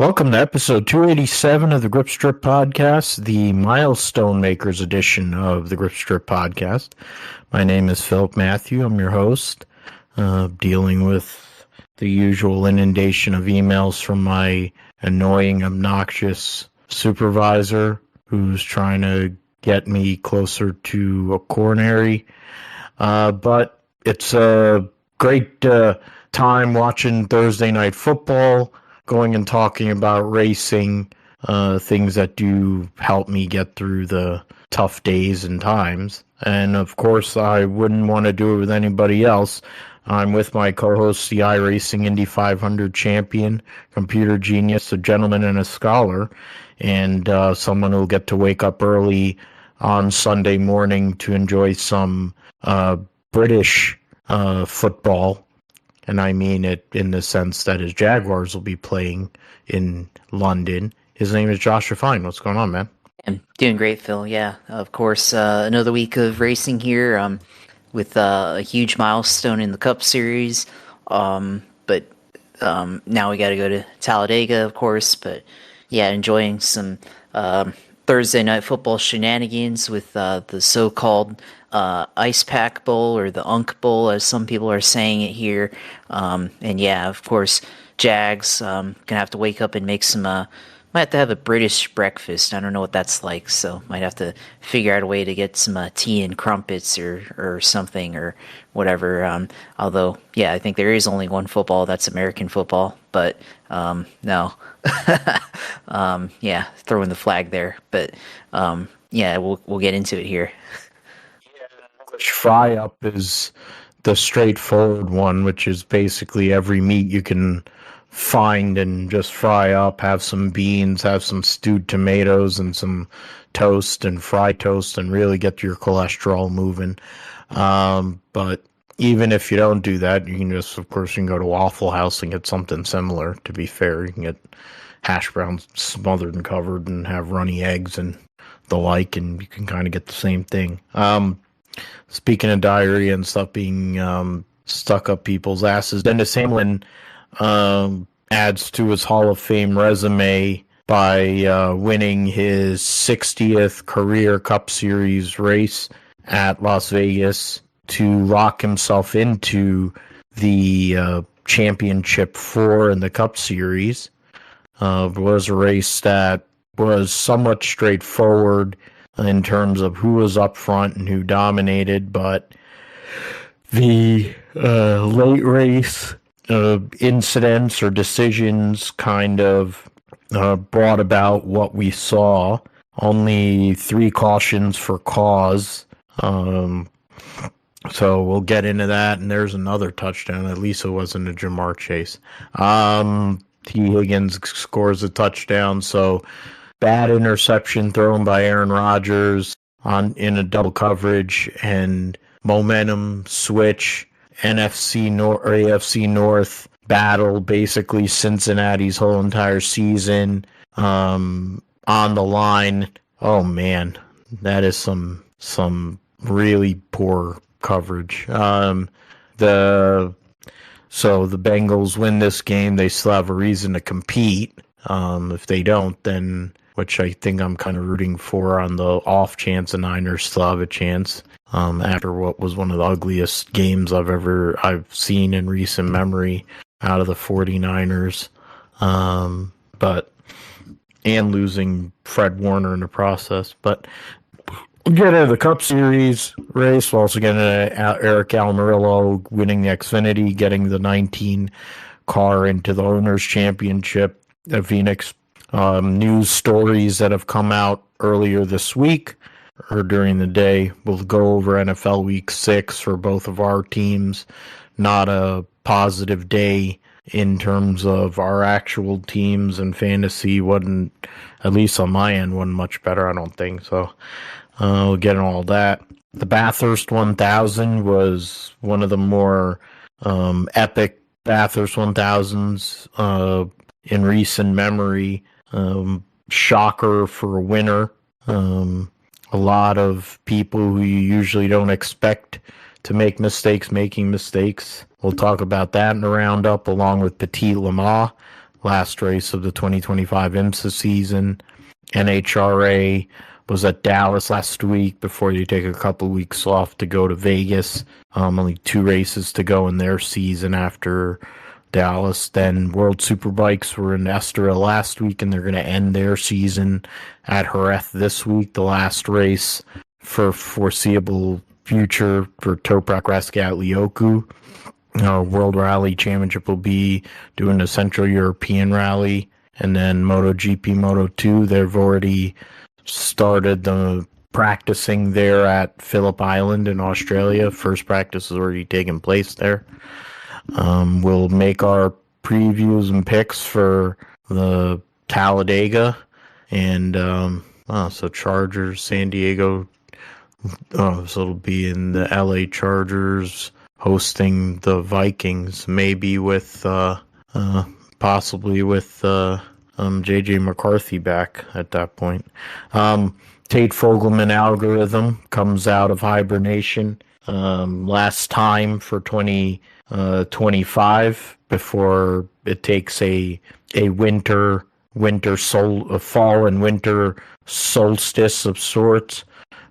Welcome to episode 287 of the Grip Strip Podcast, the Milestone Makers edition of the Grip Strip Podcast. My name is Philip Matthew. I'm your host, dealing with the usual inundation of emails from my annoying, obnoxious supervisor who's trying to get me closer to a coronary. But it's a great time watching Thursday Night Football, going and talking about racing, things that do help me get through the tough days and times. And of course, I wouldn't want to do it with anybody else. I'm with my co-host, the iRacing Indy 500 champion, computer genius, a gentleman and a scholar, and someone who'll get to wake up early on Sunday morning to enjoy some British football. And I mean it in the sense that his Jaguars will be playing in London. His name is Josh Fine. What's going on, man? I'm doing great, Phil. Yeah, of course, another week of racing here with a huge milestone in the Cup Series. But now we got to go to Talladega, of course. But yeah, enjoying some Thursday Night Football shenanigans with the so-called Ice Pack Bowl, or the Unk Bowl, as some people are saying it here. And yeah, of course, Jags gonna have to wake up and make some. Might have to have a British breakfast. I don't know what that's like, so might have to figure out a way to get some tea and crumpets or something or whatever. Although, yeah, I think there is only one football. That's American football. But no, yeah, throwing the flag there. But yeah, we'll get into it here. English fry up is the straightforward one, which is basically every meat you can find and just fry up, have some beans, have some stewed tomatoes and some toast and fry toast and really get your cholesterol moving. But even if you don't do that, you can just, of course, you can go to Waffle House and get something similar. To be fair, you can get hash browns smothered and covered and have runny eggs and the like, and you can kind of get the same thing. Speaking of diarrhea and stuff being stuck up people's asses, Denny Hamlin adds to his Hall of Fame resume by winning his 60th career Cup Series race at Las Vegas to lock himself into the championship 4 in the Cup Series. It was a race that was somewhat straightforward in terms of who was up front and who dominated, but the late race incidents or decisions kind of brought about what we saw. Only 3 cautions for cause. So we'll get into that, and there's another touchdown. At least it wasn't a Jamar Chase. T. Higgins scores a touchdown, so bad interception thrown by Aaron Rodgers in a double coverage, and momentum switch, NFC North or AFC North battle, basically Cincinnati's whole entire season on the line. Oh man, that is some really poor coverage. So the Bengals win this game, they still have a reason to compete. If they don't, then, which I think I'm kind of rooting for on the off chance the Niners still have a chance, after what was one of the ugliest games I've seen in recent memory out of the 49ers. And losing Fred Warner in the process. But we'll get into the Cup Series race. We'll also get into Aric Almirola winning the Xfinity, getting the 19 car into the Owners' Championship at Phoenix. News stories that have come out earlier this week or during the day. We'll go over NFL Week 6 for both of our teams. Not a positive day in terms of our actual teams, and fantasy wasn't, at least on my end, wasn't much better, I don't think. So we'll get into all that. The Bathurst 1000 was one of the more epic Bathurst 1000s in recent memory. Shocker for a winner. A lot of people who you usually don't expect to make mistakes making mistakes. We'll talk about that in the roundup, along with Petit Le Mans, last race of the 2025 IMSA season. NHRA was at Dallas last week before they take a couple weeks off to go to Vegas. Only 2 races to go in their season after Dallas. Then World Superbikes were in Estoril last week, and they're going to end their season at Jerez this week, the last race for foreseeable future for Toprak Raskat-Lioku. World Rally Championship will be doing the Central European Rally, and then MotoGP, Moto2, they've already started the practicing there at Phillip Island in Australia. First practice has already taken place there. We'll make our previews and picks for the Talladega and so Chargers, San Diego. So it'll be in the LA Chargers hosting the Vikings, maybe with possibly with JJ McCarthy back at that point. Tate Fogelman algorithm comes out of hibernation last time for 2025 before it takes a fall and winter solstice of sorts.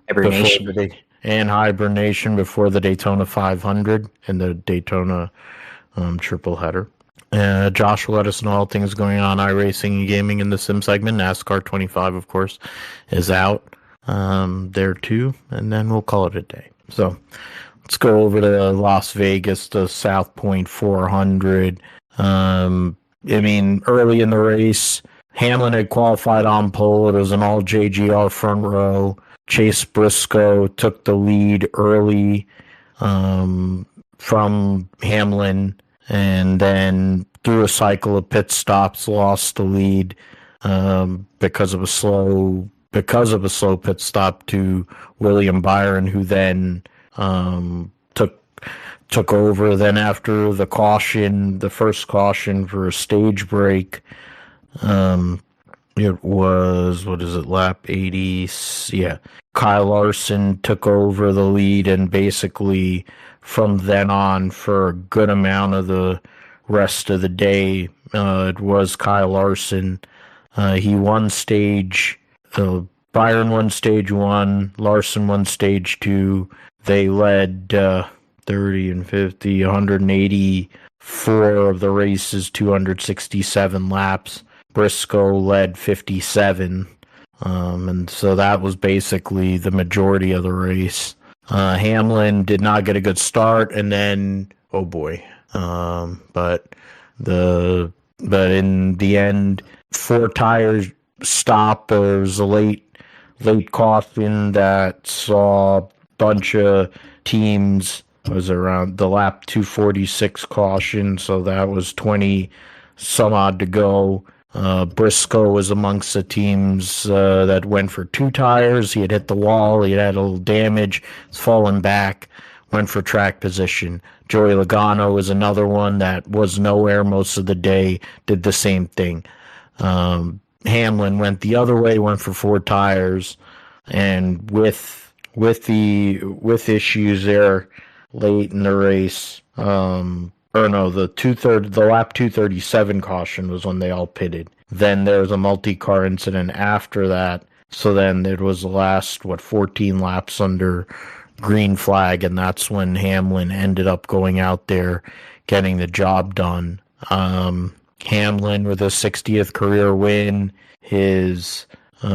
Hibernation. Hibernation before the Daytona 500 and the Daytona triple header. Josh will let us know all things going on iRacing and gaming in the sim segment. NASCAR 25, of course, is out there too, and then we'll call it a day. So let's go over to Las Vegas, the South Point 400. Early in the race, Hamlin had qualified on pole. It was an all JGR front row. Chase Briscoe took the lead early from Hamlin, and then through a cycle of pit stops, lost the lead because of a slow pit stop to William Byron, who then took over. Then after the first caution for a stage break, it was, lap 80? Yeah. Kyle Larson took over the lead, and basically from then on for a good amount of the rest of the day, it was Kyle Larson. He won Byron won stage 1, Larson won stage 2. They led 30 and 50, 184 of the race's 267 laps. Briscoe led 57, and so that was basically the majority of the race. Hamlin did not get a good start, and then but in the end, 4 tires stop. There was a late caution that saw a bunch of teams. Was around the lap 246 caution, so that was 20 some odd to go. Briscoe was amongst the teams that went for 2 tires. He had hit the wall. He had a little damage. He's fallen back. Went for track position. Joey Logano was another one that was nowhere most of the day. Did the same thing. Hamlin went the other way. Went for 4 tires, and with issues there late in the race. The lap 237 caution was when they all pitted. Then there was a multi-car incident after that. So then it was the last, 14 laps under green flag, and that's when Hamlin ended up going out there, getting the job done. Hamlin with his 60th career win, his, his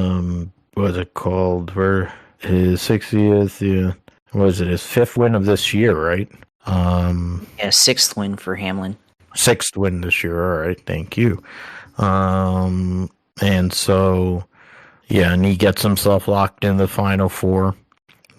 60th, his 5th win of this year, right? 6th win for Hamlin. 6th win this year. All right, thank you. And so, and he gets himself locked in the final 4.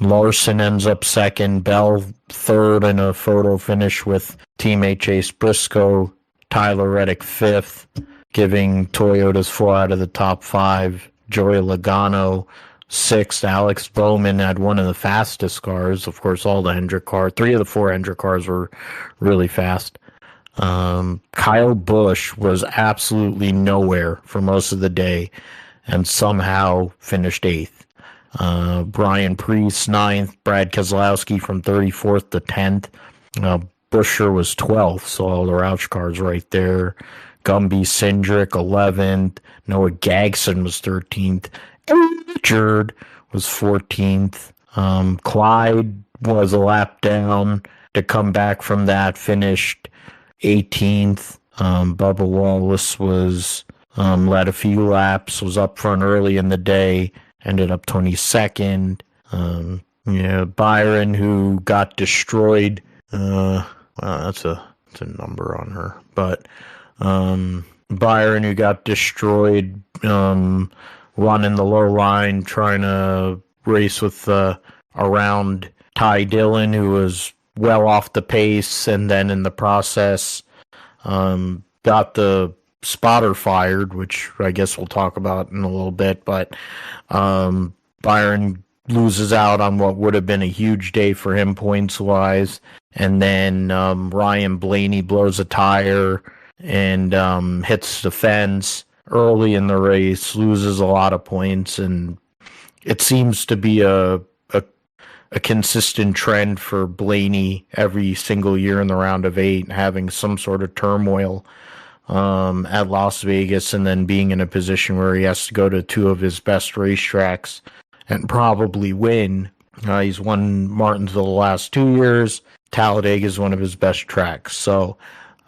Larson ends up 2nd, Bell 3rd in a photo finish with teammate Chase Briscoe, Tyler Reddick 5th, giving Toyotas 4 out of the top 5. Joey Logano 6th. Alex Bowman had one of the fastest cars. Of course, all the Hendrick cars, 3 of the 4 Hendrick cars were really fast. Kyle Busch was absolutely nowhere for most of the day and somehow finished 8th. Brian Priest 9th. Brad Keselowski from 34th to 10th. Buescher was 12th, so all the Roush cars right there Gumby Cindric 11th. Noah Gagson was 13th. Richard was 14th. Clyde was a lap down to come back from that, finished 18th. Bubba Wallace was led a few laps, was up front early in the day, ended up 22nd. Byron, who got destroyed. Wow, that's a number on her. But Byron, who got destroyed, running the low line, trying to race with around Ty Dillon, who was well off the pace, and then in the process got the spotter fired, which I guess we'll talk about in a little bit. But Byron loses out on what would have been a huge day for him points-wise. And then Ryan Blaney blows a tire and hits the fence early in the race, loses a lot of points. And it seems to be a consistent trend for Blaney every single year in the round of 8, having some sort of turmoil at Las Vegas, and then being in a position where he has to go to 2 of his best racetracks and probably win. He's won Martinsville the last 2 years. Talladega is one of his best tracks. So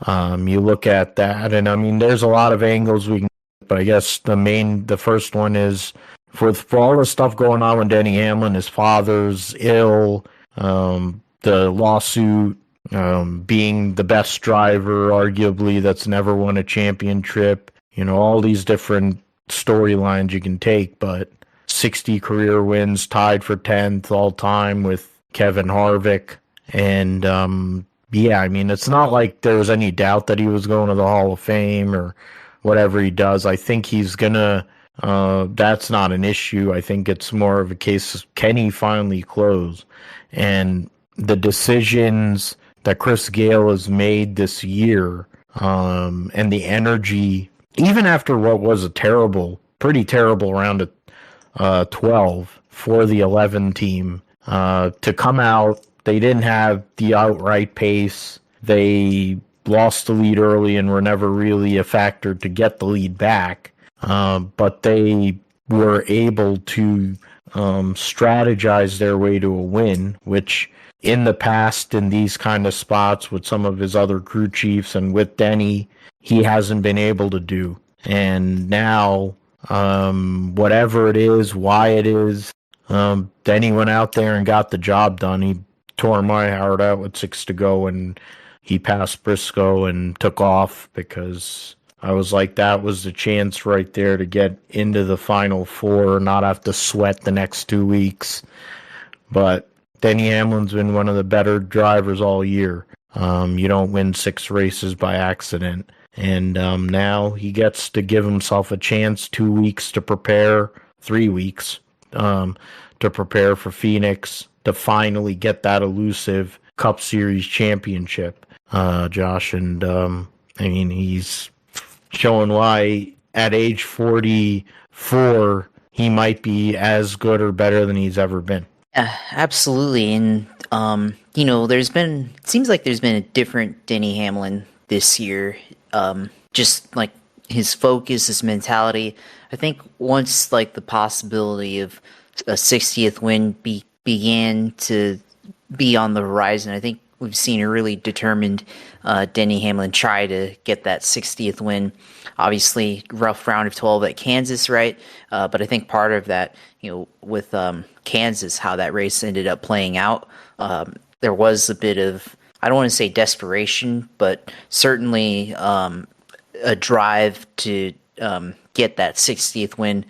you look at that, and I mean, there's a lot of angles we can, but I guess the first one is for all the stuff going on with Denny Hamlin, his father's ill, the lawsuit, being the best driver, arguably, that's never won a championship, all these different storylines you can take, but 60 career wins, tied for 10th all time with Kevin Harvick. And I mean, it's not like there was any doubt that he was going to the Hall of Fame or whatever he does. I think he's gonna, that's not an issue. I think it's more of a case of, can he finally close? And the decisions that Chris Gale has made this year, and the energy, even after what was a pretty terrible round of 12 for the 11 team, to come out. They didn't have the outright pace. They lost the lead early and were never really a factor to get the lead back. But they were able to strategize their way to a win, which in the past, in these kind of spots with some of his other crew chiefs and with Denny, he hasn't been able to do. And now, whatever it is, why it is, Denny went out there and got the job done. He tore my heart out with 6 to go, and he passed Briscoe and took off, because I was like, that was the chance right there to get into the Final Four, not have to sweat the next 2 weeks. But Denny Hamlin's been one of the better drivers all year. You don't win 6 races by accident. And now he gets to give himself a chance, 2 weeks to prepare, 3 weeks to prepare for Phoenix, to finally get that elusive Cup Series championship, Josh. And I mean, he's showing why at age 44 he might be as good or better than he's ever been. Absolutely. And it seems like there's been a different Denny Hamlin this year. Just like his focus, his mentality. I think once like the possibility of a 60th win began to be on the horizon, I think we've seen a really determined Denny Hamlin try to get that 60th win. Obviously, rough round of 12 at Kansas, right? But I think part of that, with Kansas, how that race ended up playing out, there was a bit of, I don't want to say desperation, but certainly a drive to get that 60th win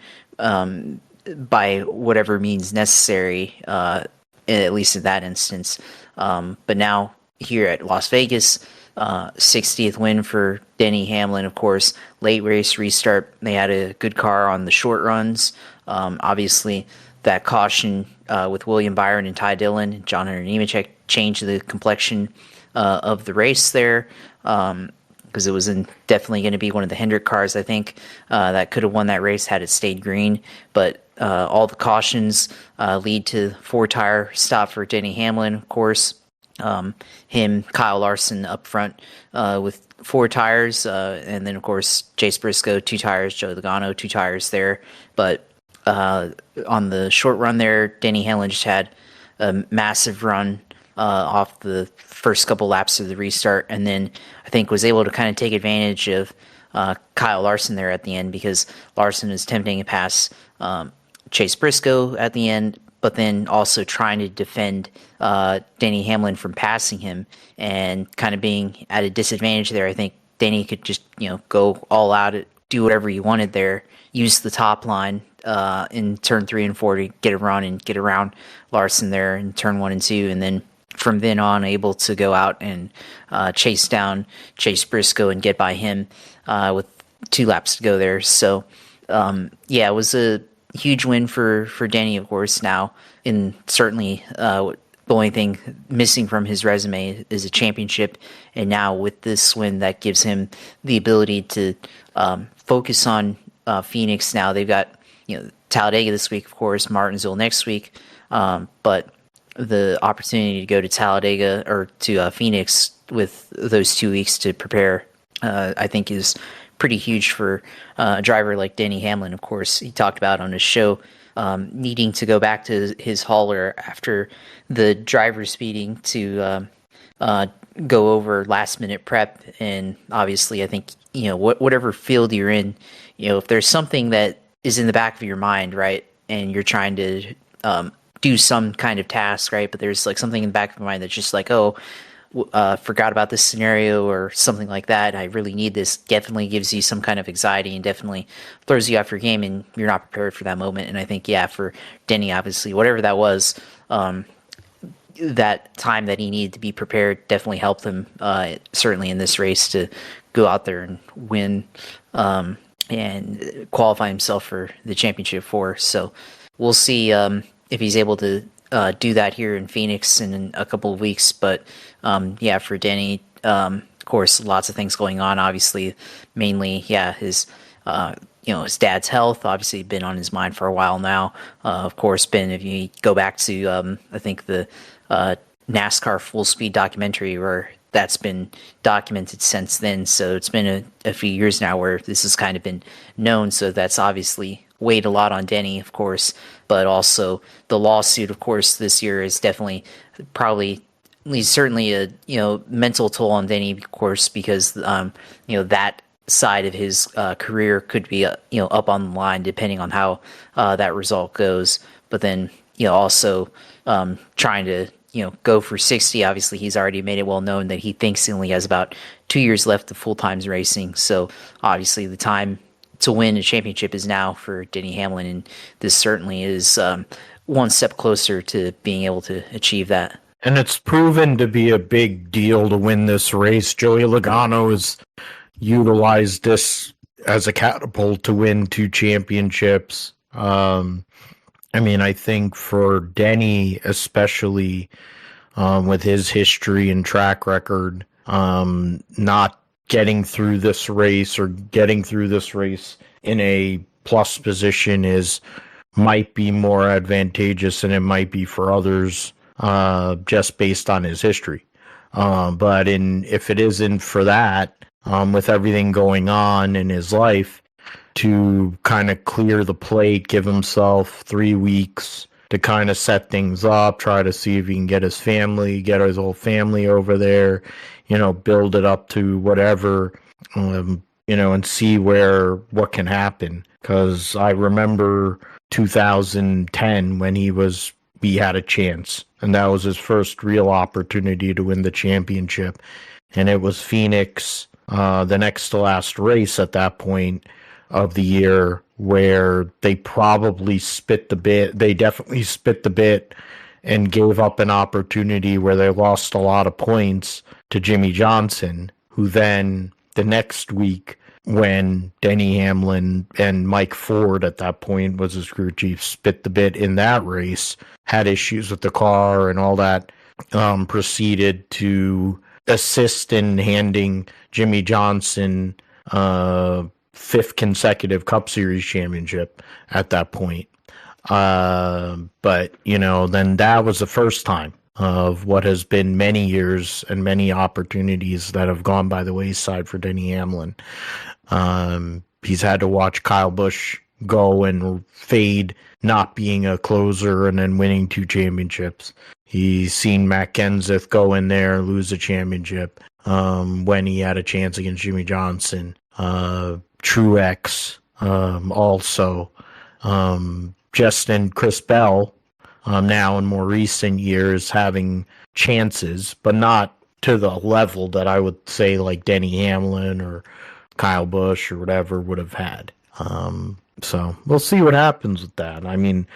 by whatever means necessary, at least in that instance. But now here at Las Vegas, 60th win for Denny Hamlin, of course. Late race restart. They had a good car on the short runs. Obviously, that caution with William Byron and Ty Dillon and John Hunter Nemechek changed the complexion of the race there, because it was definitely going to be one of the Hendrick cars, I think, that could have won that race had it stayed green. But all the cautions lead to 4-tire stop for Denny Hamlin, of course. him, Kyle Larson up front with 4 tires, and then of course Chase Briscoe 2 tires, Joey Logano 2 tires there. But on the short run there, Denny Hamlin just had a massive run off the first couple laps of the restart, and then I think was able to kind of take advantage of Kyle Larson there at the end, because Larson is attempting to pass Chase Briscoe at the end, but then also trying to defend Denny Hamlin from passing him, and kind of being at a disadvantage there. I think Denny could just go all out, do whatever he wanted there, use the top line in turn 3 and 4 to get a run and get around Larson there in turn 1 and 2, and then from then on able to go out and chase down Chase Briscoe and get by him with 2 laps to go there. So it was a huge win for Denny, of course. Now, and certainly the only thing missing from his resume is a championship, and now with this win, that gives him the ability to focus on Phoenix. Now they've got Talladega this week, of course, Martinsville next week, but the opportunity to go to Talladega or to Phoenix with those 2 weeks to prepare, I think is pretty huge for a driver like Denny Hamlin. Of course, he talked about on his show needing to go back to his hauler after the driver's meeting to go over last minute prep. And obviously, I think whatever field you're in, if there's something that is in the back of your mind, right, and you're trying to do some kind of task, right, but there's like something in the back of your mind that's just like, forgot about this scenario or something like that, I really need this, definitely gives you some kind of anxiety and definitely throws you off your game, and you're not prepared for that moment. And I think, for Denny, obviously, whatever that was, that time that he needed to be prepared definitely helped him, certainly in this race, to go out there and win and qualify himself for the championship 4. So we'll see if he's able to do that here in Phoenix in a couple of weeks. But for Denny, of course, lots of things going on. Obviously, mainly, his his dad's health obviously been on his mind for a while now. Of course, if you go back to I think the NASCAR Full Speed documentary, where that's been documented since then. So it's been a few years now where this has kind of been known. So that's obviously weighed a lot on Denny, of course, but also the lawsuit, of course, this year is definitely probably, at least certainly a mental toll on Denny, of course, because that side of his career could be up on the line depending on how that result goes. But then also trying to go for 60. Obviously, he's already made it well known that he thinks he only has about 2 years left of full time racing. So obviously, the time to win a championship is now for Denny Hamlin, and this certainly is one step closer to being able to achieve that. And it's proven to be a big deal to win this race. Joey Logano has utilized this as a catapult to win 2 championships. I think for Denny, especially with his history and track record, not getting through this race or getting through this race in a plus position might be more advantageous than it might be for others, just based on his history. But if it isn't for that, with everything going on in his life, to kind of clear the plate, give himself 3 weeks to kind of set things up, try to see if he can get his whole family over there, build it up to whatever, and see what can happen. Because I remember 2010 when he had a chance, and that was his first real opportunity to win the championship. And it was Phoenix, the next to last race at that point of the year, where they probably spit the bit. They definitely spit the bit and gave up an opportunity where they lost a lot of points to Jimmy Johnson, who then the next week, when Denny Hamlin and Mike Ford at that point was his crew chief, spit the bit in that race, had issues with the car and all that, proceeded to assist in handing Jimmy Johnson 5th consecutive Cup Series championship at that point. But, then that was the first time. of what has been many years and many opportunities that have gone by the wayside for Denny Hamlin. He's had to watch Kyle Busch go and fade, not being a closer and then winning 2 championships. He's seen Matt Kenseth go in there, lose a championship when he had a chance against Jimmy Johnson. Truex also. Justin Chris Bell, now in more recent years, having chances, but not to the level that I would say like Denny Hamlin or Kyle Busch or whatever would have had. So we'll see what happens with that. I mean,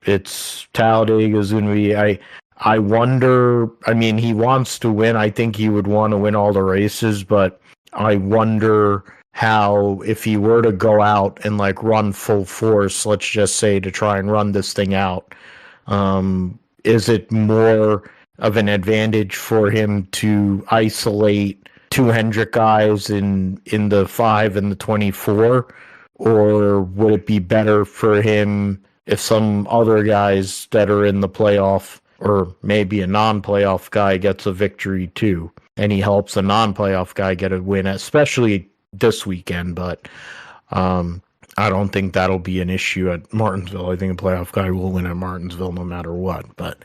it's Talladega's going to be, I wonder, I mean, he wants to win. I think he would want to win all the races, but I wonder how, if he were to go out and like run full force, let's just say, to try and run this thing out, is it more of an advantage for him to isolate 2 Hendrick guys in the 5 and the 24, or would it be better for him if some other guys that are in the playoff, or maybe a non-playoff guy, gets a victory too, and he helps a non-playoff guy get a win, especially this weekend? But I don't think that'll be an issue at Martinsville. I think a playoff guy will win at Martinsville no matter what, but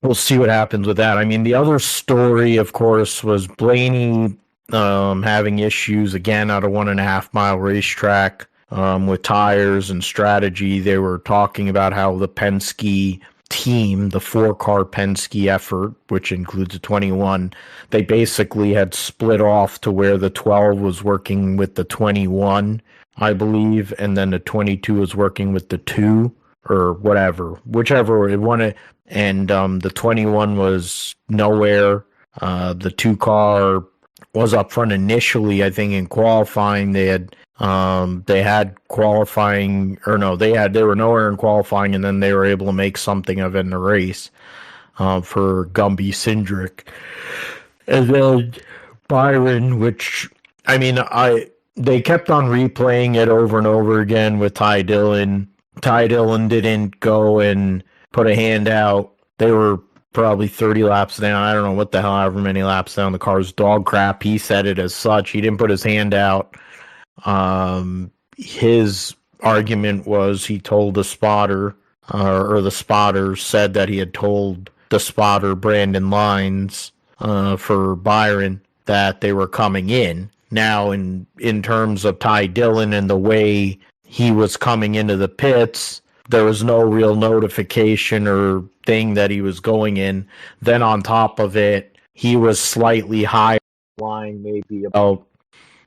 we'll see what happens with that. I mean, the other story, of course, was Blaney having issues again at a 1.5 mile racetrack with tires and strategy. They were talking about how the Penske team, the 4-car Penske effort, which includes a 21, they basically had split off to where the 12 was working with the 21, I believe, and then the 22 was working with the 2 or whatever, whichever it wanted. And the 21 was nowhere. The 2-car was up front initially. I think in qualifying they had qualifying, or no, they were nowhere in qualifying, and then they were able to make something of it in the race for Gumby Cindric. And then Byron, which, I mean, they kept on replaying it over and over again with Ty Dillon. Ty Dillon didn't go and put a hand out. They were probably 30 laps down. I don't know what the hell, however many laps down. The car's dog crap. He said it as such. He didn't put his hand out. His argument was he told the spotter, or the spotter said that he had told the spotter, Brandon Lines, for Byron, that they were coming in. Now, in terms of Ty Dillon and the way he was coming into the pits, there was no real notification or thing that he was going in. Then on top of it, he was slightly higher line, maybe about,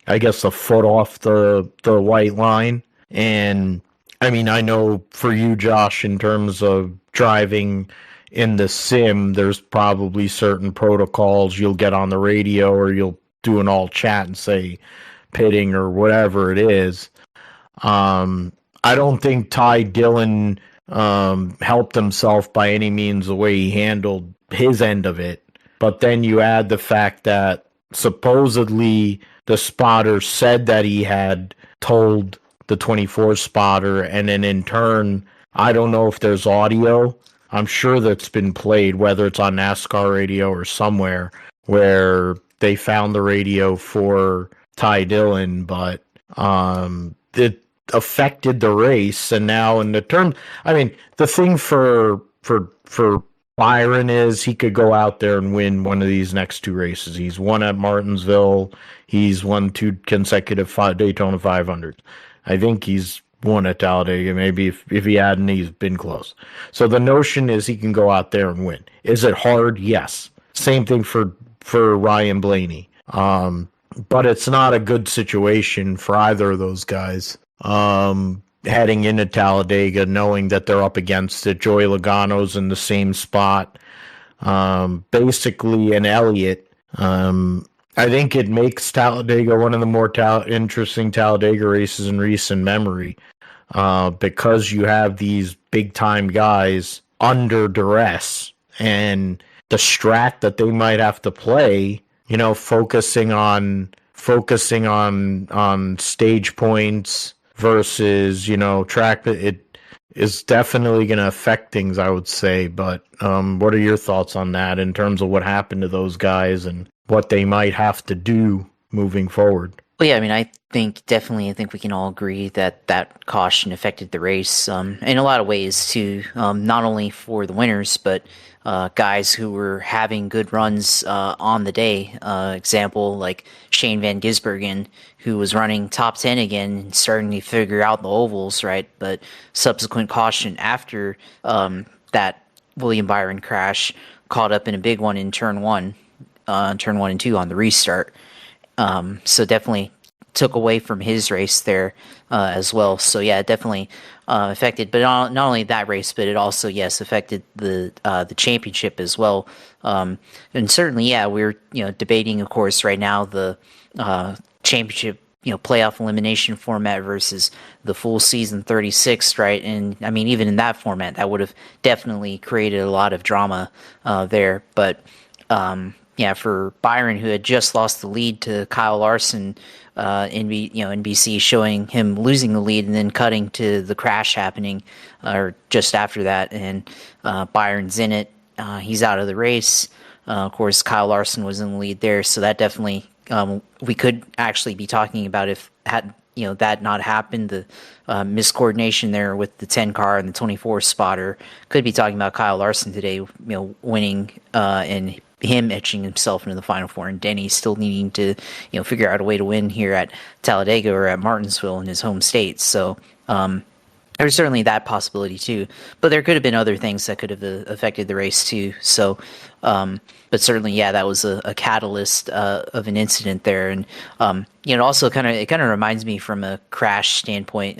I guess, a foot off the white line. And I mean, I know for you, Josh, in terms of driving in the sim, there's probably certain protocols you'll get on the radio, or you'll do an all chat and say pitting or whatever it is. I don't think Ty Dillon helped himself by any means the way he handled his end of it. But then you add the fact that supposedly the spotter said that he had told the 24 spotter, and then in turn, I don't know if there's audio. I'm sure that's been played, whether it's on NASCAR radio or somewhere, where they found the radio for Ty Dillon, but it affected the race. And now in the term, I mean, the thing for Byron is he could go out there and win one of these next 2 races. He's won at Martinsville. He's won 2 consecutive Daytona 500s. I think he's won at Talladega. Maybe if he hadn't, he's been close. So the notion is he can go out there and win. Is it hard? Yes. Same thing for Ryan Blaney. But it's not a good situation for either of those guys. Heading into Talladega, knowing that they're up against it. Joey Logano's in the same spot. Basically, an Elliott. I think it makes Talladega one of the more interesting Talladega races in recent memory, because you have these big-time guys under duress, and the strat that they might have to play, you know, focusing on stage points versus, you know, track. is definitely going to affect things, I would say. But what are your thoughts on that in terms of what happened to those guys and what they might have to do moving forward? Well, yeah, I mean, I think we can all agree that that caution affected the race in a lot of ways too. Not only for the winners, but guys who were having good runs on the day. Example like Shane Van Gisbergen, who was running top 10 again and starting to figure out the ovals, right? But subsequent caution after that William Byron crash caught up in a big one in turn one and two on the restart. So definitely took away from his race there as well. So yeah, it definitely affected, but not only that race, but it also affected the championship as well. And certainly, yeah, we're debating, of course, right now the championship playoff elimination format versus the full season 36, right? And I mean, even in that format, that would have definitely created a lot of drama there, but. Yeah, for Byron, who had just lost the lead to Kyle Larson, NBC showing him losing the lead and then cutting to the crash happening, or just after that, and Byron's in it. He's out of the race. Of course, Kyle Larson was in the lead there, so that definitely we could actually be talking about if had that not happened, the miscoordination there with the 10 car and the 24 spotter. Could be talking about Kyle Larson today, winning and him etching himself into the Final Four, and Denny still needing to, figure out a way to win here at Talladega or at Martinsville in his home state. So there's certainly that possibility too. But there could have been other things that could have affected the race too. So, but certainly, yeah, that was a catalyst of an incident there, and it also kind of reminds me from a crash standpoint.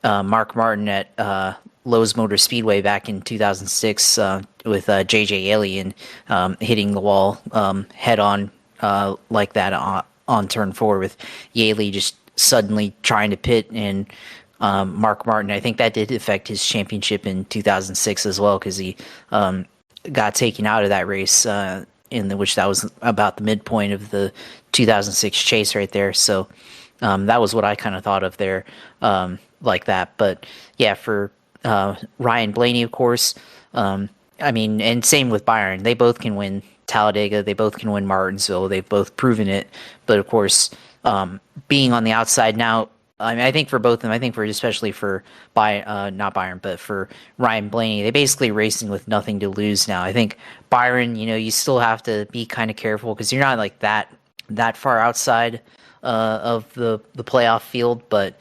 Mark Martin at Lowe's Motor Speedway back in 2006 with J.J. Aley and hitting the wall head on like that on turn 4 with Yaley just suddenly trying to pit, and Mark Martin. I think that did affect his championship in 2006 as well, because he got taken out of that race which that was about the midpoint of the 2006 chase right there. So that was what I kind of thought of there like that. But yeah, for Ryan Blaney, of course. I mean, and same with Byron. They both can win Talladega. They both can win Martinsville. They've both proven it. But of course, being on the outside now, I mean, I think for both of them, I think especially for not Byron, but for Ryan Blaney, they basically racing with nothing to lose now. I think Byron, you still have to be kind of careful because you're not like that far outside of the playoff field. But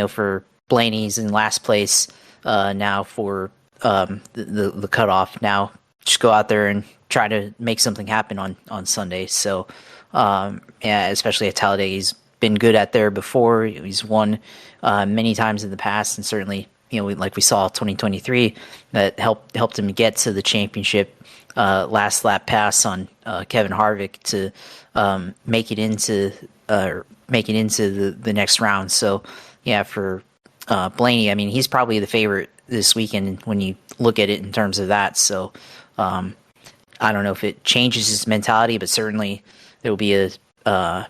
for Blaney's in last place. Now for the cutoff. Now just go out there and try to make something happen on Sunday. So yeah, especially at Talladega, he's been good at there before. He's won many times in the past, and certainly like we saw 2023 that helped him get to the championship. Last lap pass on Kevin Harvick to make it into the next round. So yeah, for Blaney, I mean, he's probably the favorite this weekend when you look at it in terms of that. So I don't know if it changes his mentality, but certainly there will be a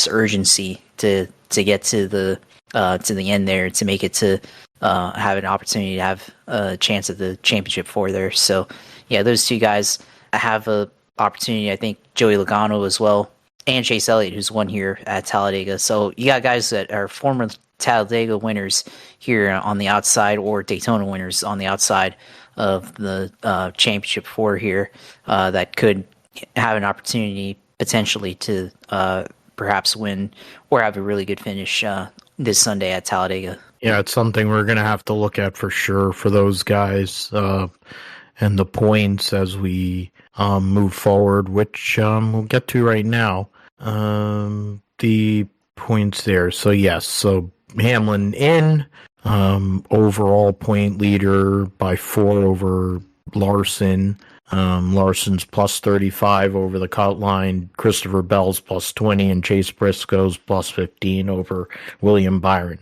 urgency to get to the end there, to make it to have an opportunity to have a chance at the championship 4 there. So yeah, those two guys have a opportunity. I think Joey Logano as well, and Chase Elliott, who's won here at Talladega. So you got guys that are former Talladega winners here on the outside, or Daytona winners on the outside of the championship 4 here, that could have an opportunity potentially to perhaps win or have a really good finish this Sunday at Talladega. Yeah, it's something we're going to have to look at for sure for those guys and the points as we move forward, which we'll get to right now. The points there. So yes, so Hamlin in, overall point leader by 4 over Larson. Larson's plus 35 over the cut line, Christopher Bell's plus 20, and Chase Briscoe's plus 15 over William Byron.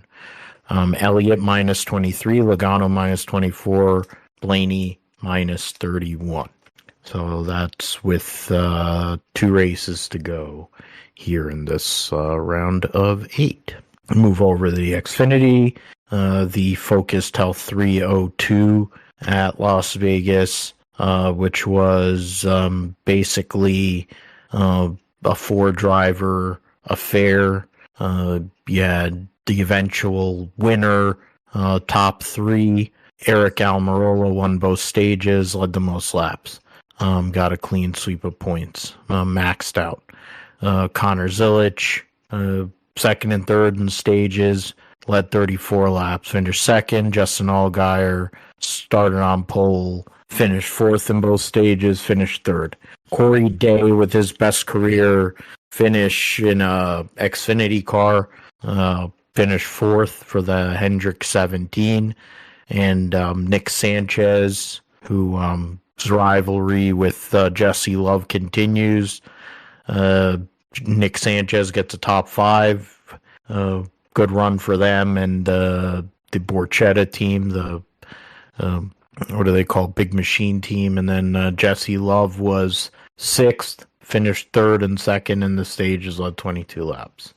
Elliott minus 23, Logano minus 24, Blaney minus 31. So that's with 2 races to go here in this round of 8. Move over to the Xfinity. the Focus Tel 302 at Las Vegas, which was basically a 4-driver affair. You had the eventual winner, top 3. Aric Almirola won both stages, led the most laps. Got a clean sweep of points, maxed out. Connor Zilic, second and third in stages, led 34 laps, finished second. Justin Allgaier started on pole, finished fourth in both stages, finished third. Corey Day, with his best career finish in a Xfinity car, finished fourth for the Hendrick 17. And Nick Sanchez, whose rivalry with Jesse Love continues. Nick Sanchez gets a top 5. Good run for them. And the Borchetta team, the what do they call, Big Machine team. And then Jesse Love was 6th, finished 3rd and 2nd in the stages, led 22 laps.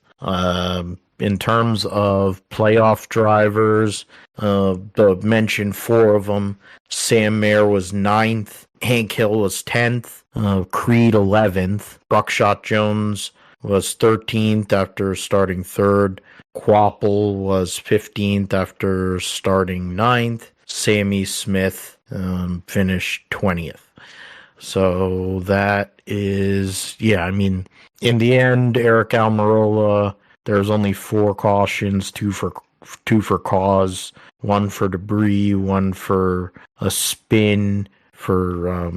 In terms of playoff drivers, the mentioned 4 of them. Sam Mayer was 9th, Hank Hill was 10th, Creed 11th, Buckshot Jones was 13th after starting 3rd, Quapple was 15th after starting 9th, Sammy Smith finished 20th. So that is, in the end, Aric Almirola, there's only 4 cautions, 2 for cause, 1 for debris, 1 for a spin, for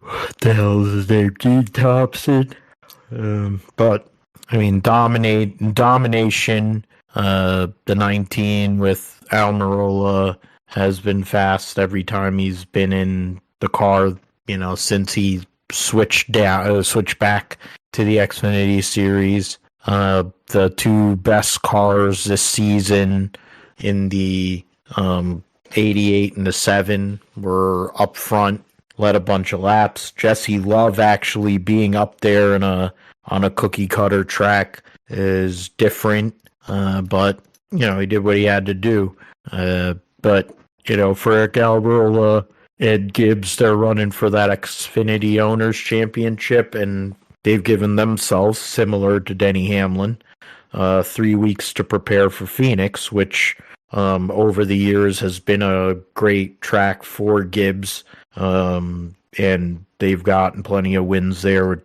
what the hell is his name, Gene Thompson. But domination. The 19 with Almirola has been fast every time he's been in the car. Since he switched back to the Xfinity Series. The 2 best cars this season in the 88 and the 7 were up front, led a bunch of laps. Jesse Love actually being up there on a cookie cutter track is different, but he did what he had to do. But for Aric Almirola, Ed Gibbs, they're running for that Xfinity Owners Championship, and they've given themselves, similar to Denny Hamlin, 3 weeks to prepare for Phoenix, which over the years has been a great track for Gibbs, and they've gotten plenty of wins there with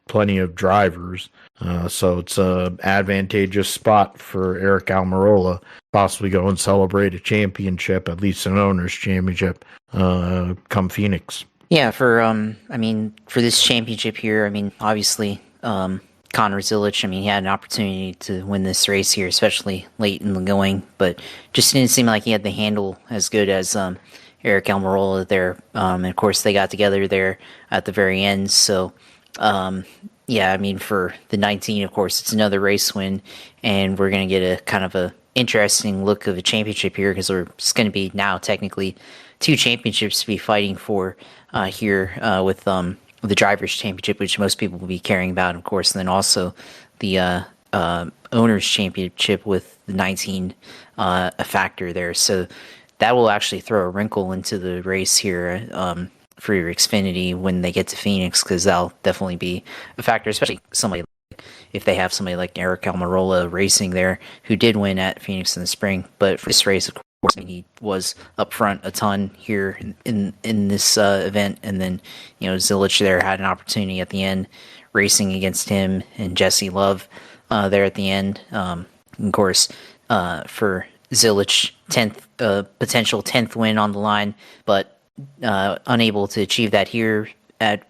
plenty of drivers. So it's an advantageous spot for Aric Almirola, possibly go and celebrate a championship, at least an owner's championship, come Phoenix. Yeah, for this championship here, obviously, Connor Zilic, he had an opportunity to win this race here, especially late in the going, but just didn't seem like he had the handle as good as Aric Almirola there. And of course, they got together there at the very end. So, for the 19, of course, it's another race win, and we're going to get a kind of a interesting look of a championship here, because it's going to be now technically 2 championships to be fighting for here with the Drivers' Championship, which most people will be caring about, of course, and then also the Owners' Championship with the 19 a factor there. So that will actually throw a wrinkle into the race here for your Xfinity when they get to Phoenix, because that'll definitely be a factor, especially if they have somebody like Aric Almirola racing there, who did win at Phoenix in the spring. But for this race, of course, he was up front a ton here in this event, and then Zilic there had an opportunity at the end, racing against him and Jesse Love there at the end. Of course, for Zilic, potential 10th win on the line, but unable to achieve that here at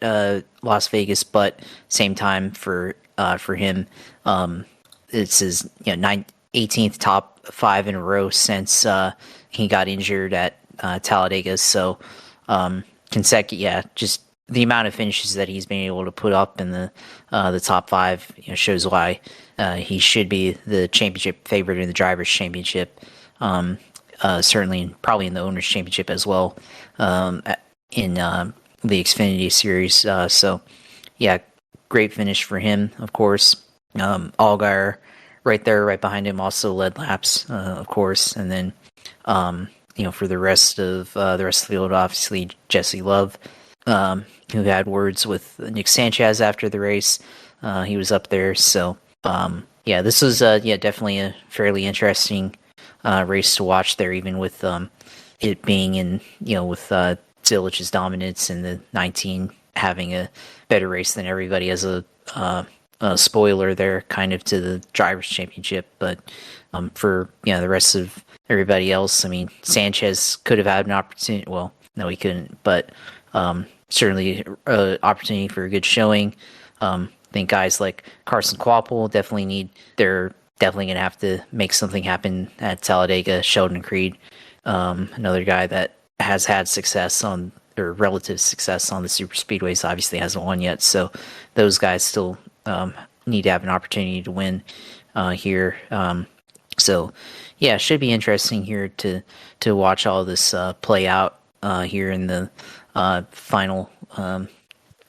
Las Vegas. But same time for him, it's his 18th top 5 in a row since he got injured at Talladega. So just the amount of finishes that he's been able to put up in the top 5 shows why he should be the championship favorite in the Drivers' Championship. Certainly, probably in the Owners' Championship as well, in the Xfinity Series. Great finish for him, of course. Allgaier right there, right behind him, also led laps, of course. And then, for the rest of the field, obviously Jesse Love, who had words with Nick Sanchez after the race. He was up there. So, this was, definitely a fairly interesting race to watch there, even with it being in, with Zilich's dominance and the 19 having a better race than everybody as a spoiler there, kind of to the Drivers' Championship. But for the rest of everybody else, I mean, Sanchez could have had an opportunity. Well, no, he couldn't, but certainly an opportunity for a good showing. I think guys like Carson Kvapil they're definitely going to have to make something happen at Talladega. Sheldon Creed, another guy that has had relative success on the super speedways, obviously hasn't won yet. So those guys still need to have an opportunity to win here. So yeah, it should be interesting here to watch all this play out here in the final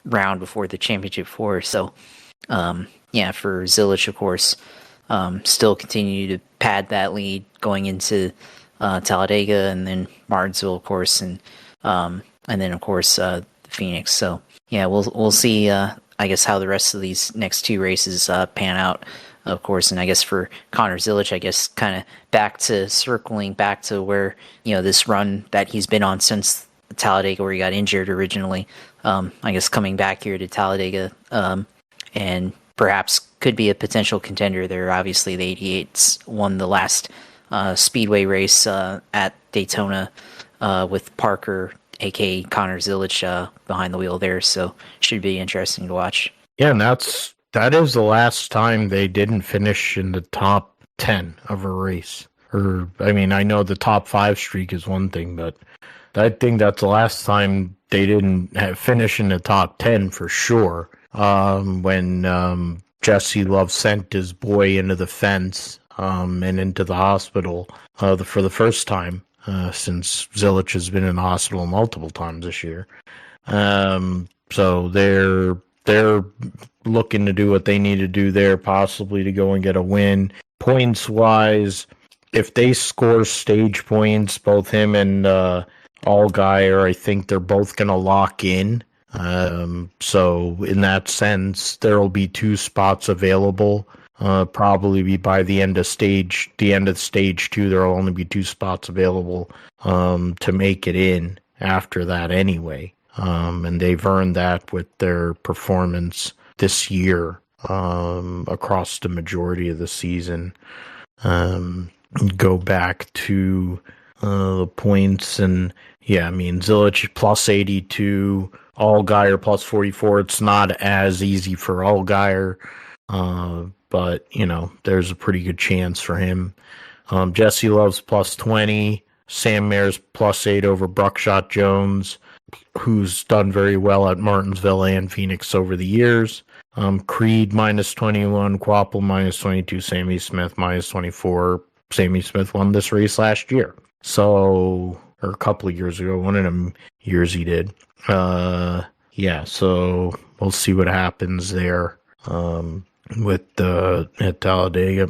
round before the championship four. So for Zilich, of course, still continue to pad that lead going into Talladega, and then Martinsville, of course, and then of course Phoenix. So yeah, we'll see. I guess how the rest of these next two races pan out, of course. And I guess for Connor Zilich, I guess kind of circling back to where this run that he's been on since Talladega, where he got injured originally. I guess coming back here to Talladega, and perhaps could be a potential contender there. Obviously, the 88s won the last speedway race at Daytona with Parker, aka Connor Zilich, behind the wheel there. So should be interesting to watch. Yeah, and that is the last time they didn't finish in the top 10 of a race. Or I mean, I know the top 5 streak is one thing, but I think that's the last time they didn't finish in the top 10 for sure. When Jesse Love sent his boy into the fence and into the hospital for the first time since Zilich has been in the hospital multiple times this year. So they're looking to do what they need to do there, possibly to go and get a win. Points wise, if they score stage points, both him and Allgaier, I think they're both going to lock in. So in that sense, there will be 2 spots available. Probably be by the end of stage 2, there will only be 2 spots available to make it in after that anyway. And they've earned that with their performance this year across the majority of the season. Go back to the points, and yeah, I mean, Zilich plus 82, Allgaier plus 44. It's not as easy for Allgaier, but there's a pretty good chance for him. Jesse Love's plus 20, Sam Mayer's plus 8 over Buckshot Jones, who's done very well at Martinsville and Phoenix over the years. Creed minus 21, Kvapil minus 22, Sammy Smith minus 24. Sammy Smith won this race last year. So, or a couple of years ago, one of them years he did. So we'll see what happens there at Talladega.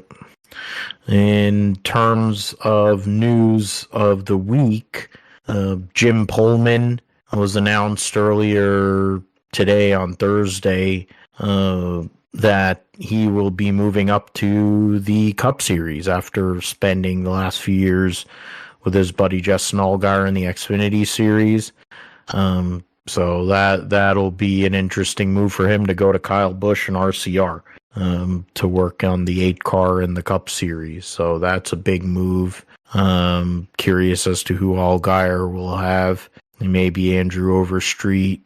In terms of news of the week, Jim Pohlman was announced earlier today on Thursday that he will be moving up to the Cup Series after spending the last few years with his buddy Justin Allgaier in the Xfinity Series. So that'll be an interesting move for him to go to Kyle Busch and RCR to work on the 8 car in the Cup Series. So that's a big move. Curious as to who Allgaier will have. Maybe Andrew Overstreet.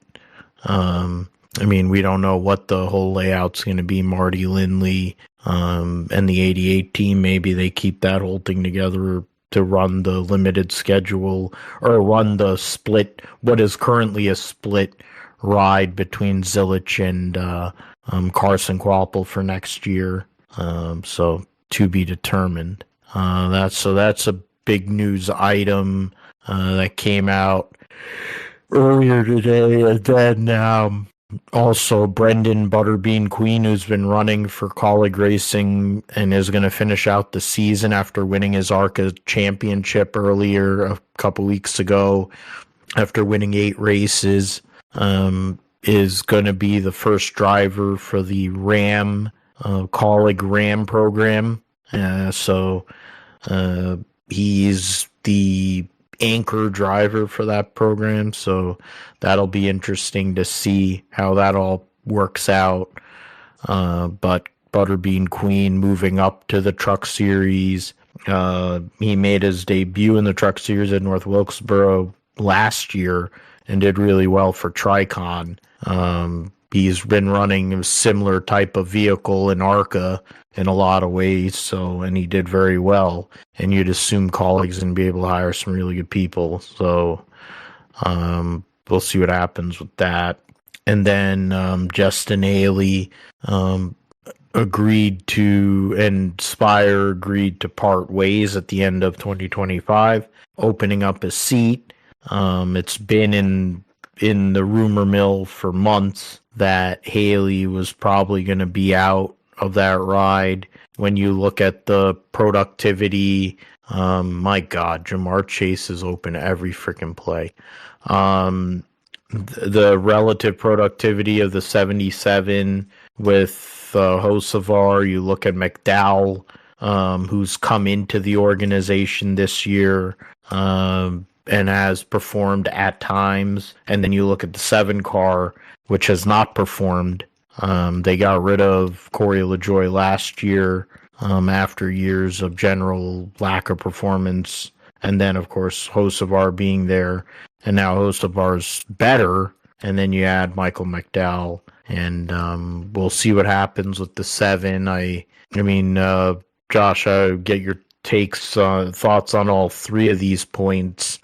I mean, we don't know what the whole layout's going to be. Marty Lindley and the 88 team, maybe they keep that whole thing together to run the limited schedule or run the split, what is currently a split ride between Zilich and Carson Kvapil for next year. So to be determined. That's a big news item that came out earlier today. And then Also, Brendan Butterbean Queen, who's been running for Colleague Racing and is going to finish out the season after winning his ARCA championship earlier a couple weeks ago, after winning 8 races, is going to be the first driver for the Ram, Colleague Ram program. So he's the anchor driver for that program, so that'll be interesting to see how that all works out. But Butterbean Queen moving up to the Truck Series. He made his debut in the Truck Series at North Wilkesboro last year and did really well for Tricon. He's been running a similar type of vehicle in ARCA in a lot of ways, and he did very well. And you'd assume Colleagues going to be able to hire some really good people. So we'll see what happens with that. And then Justin Haley agreed to, and Spire agreed to part ways at the end of 2025, opening up a seat. It's been in the rumor mill for months that Haley was probably going to be out of that ride. When you look at the productivity, my God, Jamar Chase is open every freaking play. The relative productivity of the 77 with Hocevar, you look at McDowell, who's come into the organization this year, and has performed at times. And then you look at the 7 car, which has not performed. They got rid of Corey LaJoie last year after years of general lack of performance. And then, of course, Hocevar being there. And now Hocevar's better. And then you add Michael McDowell. And we'll see what happens with the 7. I mean, Josh, I get your thoughts on all 3 of these points.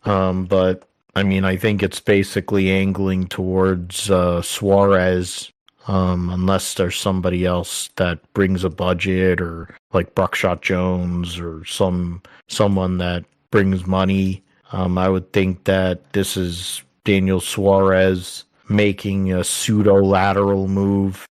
But I mean, I think it's basically angling towards Suarez, unless there's somebody else that brings a budget, or like Buckshot Jones, or someone that brings money. I would think that this is Daniel Suarez making a pseudo-lateral move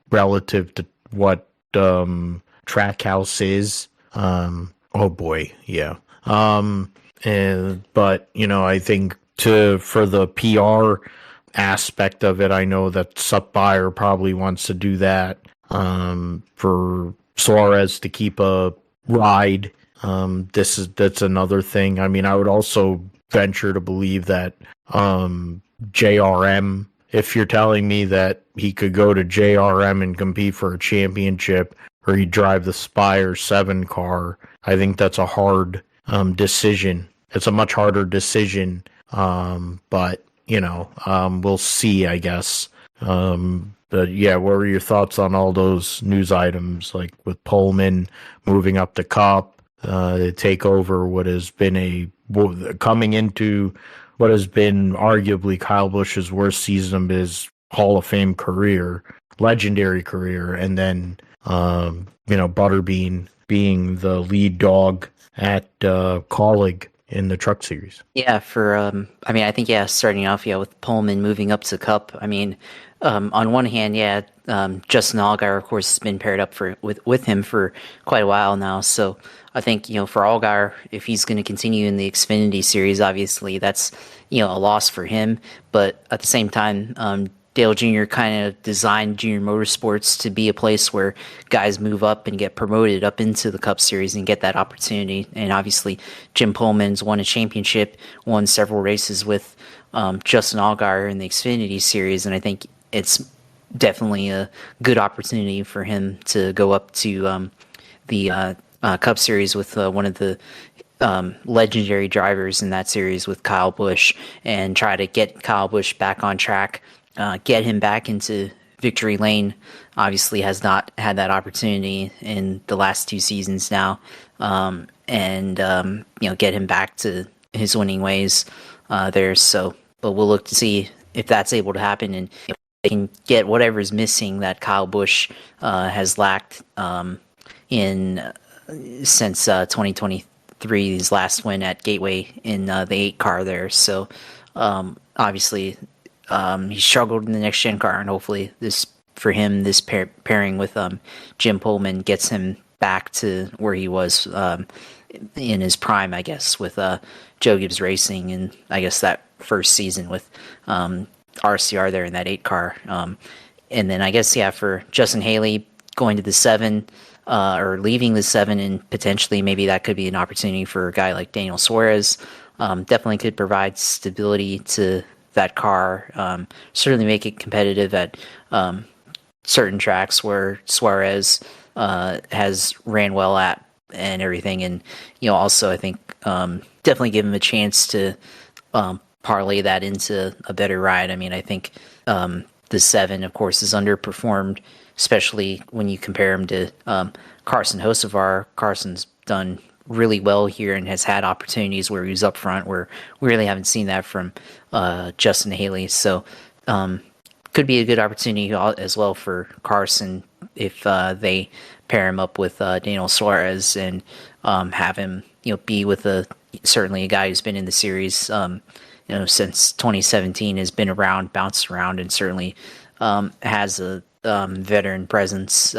relative to what Trackhouse is. Oh boy, yeah. But I think for the PR aspect of it, I know that Spire probably wants to do that for Suarez to keep a ride. That's another thing. I mean, I would also venture to believe that JRM, if you're telling me that he could go to JRM and compete for a championship, or he'd drive the Spire 7 car, I think that's a hard decision. It's a much harder decision, but we'll see, I guess. But yeah, what were your thoughts on all those news items, like with Pohlman moving up the Cup to take over what has been coming into what has been arguably Kyle Busch's worst season of his Hall of Fame career, legendary career, and then Butterbean being the lead dog at Colleague in the Truck Series. Yeah, I think starting off with Pohlman moving up to Cup. I mean, on one hand, Justin Allgaier, of course, has been paired up with him for quite a while now. So I think for Allgaier, if he's going to continue in the Xfinity Series, obviously that's a loss for him. But at the same time, Dale Jr. kind of designed Junior Motorsports to be a place where guys move up and get promoted up into the Cup Series and get that opportunity. And obviously, Jim Pohlman's won a championship, won several races with Justin Allgaier in the Xfinity Series, and I think it's definitely a good opportunity for him to go up to the Cup Series with one of the legendary drivers in that series with Kyle Busch, and try to get Kyle Busch back on track. Get him back into victory lane. Obviously has not had that opportunity in the last 2 seasons now, and get him back to his winning ways there. So, but we'll look to see if that's able to happen, and if they can get whatever's missing that Kyle Busch has lacked since 2023, his last win at Gateway in the 8 car there. So obviously he struggled in the next gen car, and hopefully this pairing with Jim Pohlman gets him back to where he was in his prime, I guess, with Joe Gibbs Racing, and I guess that first season with RCR there in that 8 car. And then I guess, for Justin Haley going to the 7 or leaving the 7, and potentially maybe that could be an opportunity for a guy like Daniel Suarez. Definitely could provide stability to that car. Certainly make it competitive at certain tracks where Suarez has ran well at and everything. And, also I think definitely give him a chance to parlay that into a better ride. I mean, I think the 7, of course, is underperformed, especially when you compare him to Carson Hocevar. Carson's done really well here and has had opportunities where he was up front, where we really haven't seen that from Justin Haley. So could be a good opportunity as well for Carson if they pair him up with Daniel Suarez and have him be with certainly a guy who's been in the series since 2017, has been around, bounced around, and certainly has a veteran presence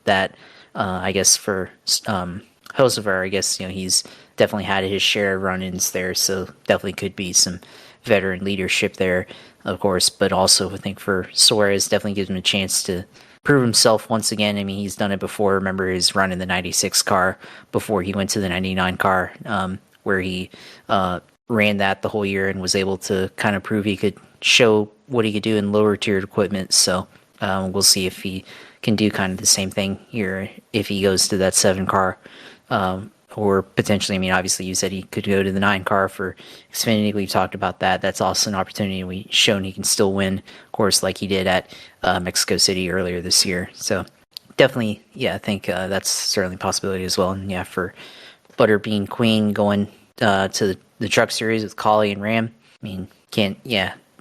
that I guess for Hocevar, I guess he's definitely had his share of run-ins there, so definitely could be some veteran leadership there, of course. But also I think for Suarez, definitely gives him a chance to prove himself once again. I mean, he's done it before. Remember his run in the 96 car before he went to the 99 car, where he ran that the whole year and was able to kind of prove he could show what he could do in lower tiered equipment. So we'll see if he can do kind of the same thing here if he goes to that 7 car. Or potentially, I mean, obviously you said he could go to the 9 car for Xfinity. We've talked about that. That's also an opportunity. We've shown he can still win, of course, like he did at Mexico City earlier this year. So definitely, I think that's certainly a possibility as well. And for Butterbean Queen going to the Truck Series with Collie and Ram, I mean,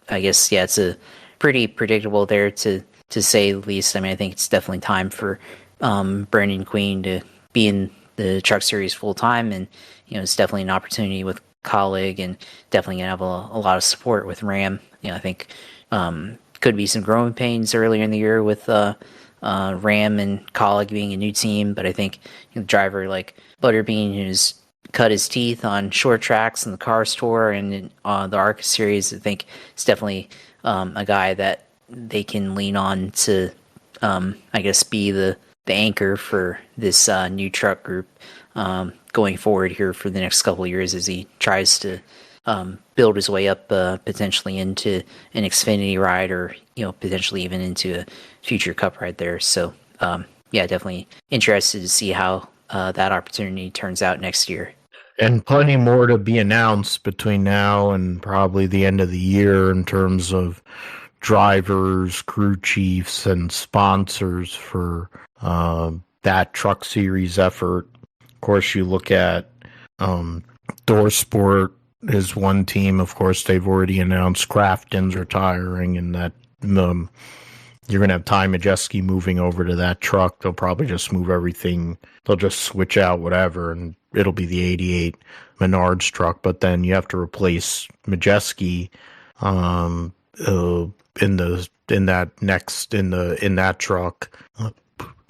I guess, it's a pretty predictable there to say the least. I mean, I think it's definitely time for Brandon Queen to be in the Truck Series full time, and it's definitely an opportunity with Colleague, and definitely gonna have a lot of support with Ram. I think could be some growing pains earlier in the year with Ram and Colleague being a new team, but I think a driver like Butterbean, who's cut his teeth on short tracks in the Cars Tour and in the ARCA Series, I think is definitely a guy that they can lean on to, I guess, be the anchor for this new truck group going forward here for the next couple of years as he tries to build his way up potentially into an Xfinity ride, or potentially even into a future Cup ride there. So definitely interested to see how that opportunity turns out next year. And plenty more to be announced between now and probably the end of the year in terms of drivers, crew chiefs, and sponsors for that Truck Series effort. Of course, you look at Doorsport is one team. Of course, they've already announced Crafton's retiring, and that you're going to have Ty Majeski moving over to that truck. They'll probably just move everything. They'll just switch out whatever, and it'll be the 88 Menards truck. But then you have to replace Majeski in that truck.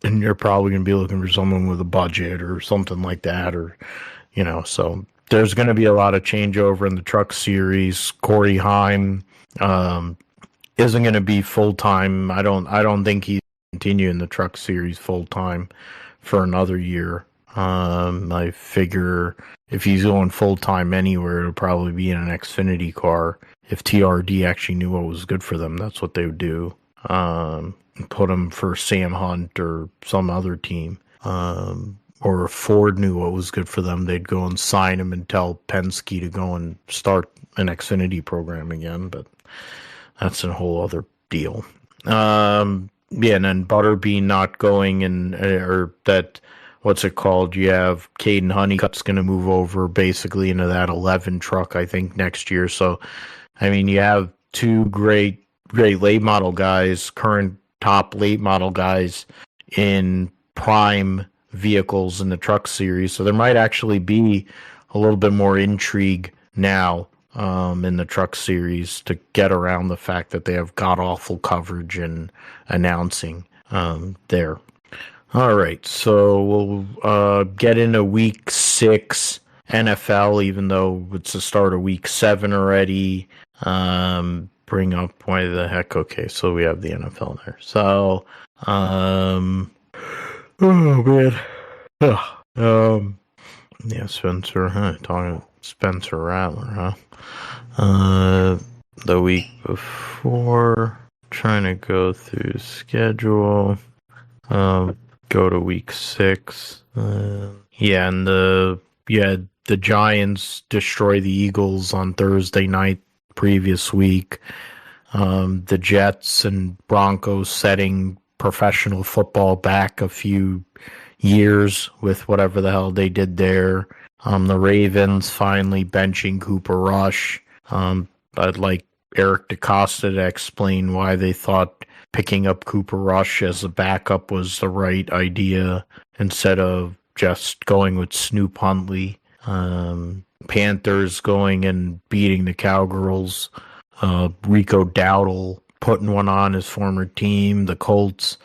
And you're probably going to be looking for someone with a budget or something like that, or, so there's going to be a lot of changeover in the Truck Series. Corey Heim isn't going to be full-time. I don't think he's continuing the Truck Series full-time for another year. I figure if he's going full-time anywhere, it'll probably be in an Xfinity car. If TRD actually knew what was good for them, that's what they would do. Put him for Sam Hunt or some other team. Or if Ford knew what was good for them, they'd go and sign him and tell Penske to go and start an Xfinity program again. But that's a whole other deal. And then Butterbean not going, or that, what's it called? You have Caden Honeycutt's going to move over basically into that 11 truck, I think, next year. So, I mean, you have two great late model guys, current top late model guys in prime vehicles in the Truck Series. So there might actually be a little bit more intrigue now in the Truck Series to get around the fact that they have god-awful coverage and announcing there. All right, so we'll get into Week 6 NFL, even though it's the start of Week 7 already. Bring up why the heck? Okay, so we have the NFL there. So, oh man, yeah, Spencer, talking Spencer Rattler, the week before, trying to go through the schedule. Go to Week 6. Yeah, and the Giants destroy the Eagles on Thursday night previous week. The Jets and Broncos setting professional football back a few years with whatever the hell they did there. The Ravens finally benching Cooper Rush. I'd like Eric DeCosta to explain why they thought picking up Cooper Rush as a backup was the right idea instead of just going with Snoop Huntley. Panthers going and beating the Cowgirls. Rico Dowdle putting one on his former team. The Colts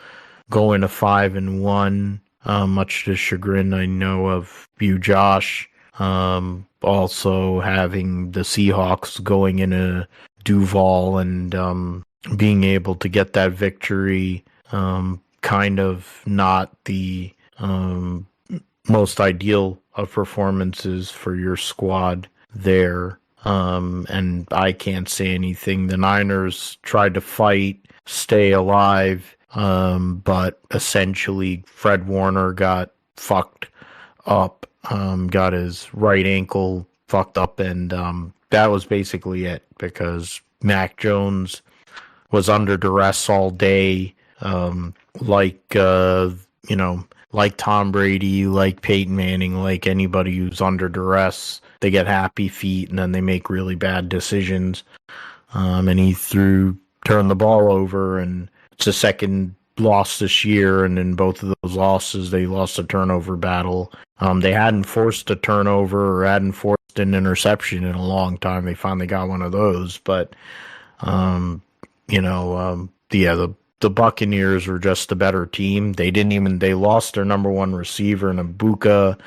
going to 5-1. Much to the chagrin, I know, of you, Josh. Also having the Seahawks going into Duval and being able to get that victory. Kind of not the most ideal of performances for your squad there. And I can't say anything. The Niners tried to fight, stay alive, but essentially Fred Warner got fucked up, got his right ankle fucked up, and that was basically it, because Mac Jones was under duress all day, like Tom Brady, like Peyton Manning, like anybody who's under duress. They get happy feet and then they make really bad decisions. And he turned the ball over, and it's the second loss this year. And in both of those losses, they lost a turnover battle. They hadn't forced a turnover or hadn't forced an interception in a long time. They finally got one of those. But, the Buccaneers were just a better team. They lost their number one receiver in Ibuka.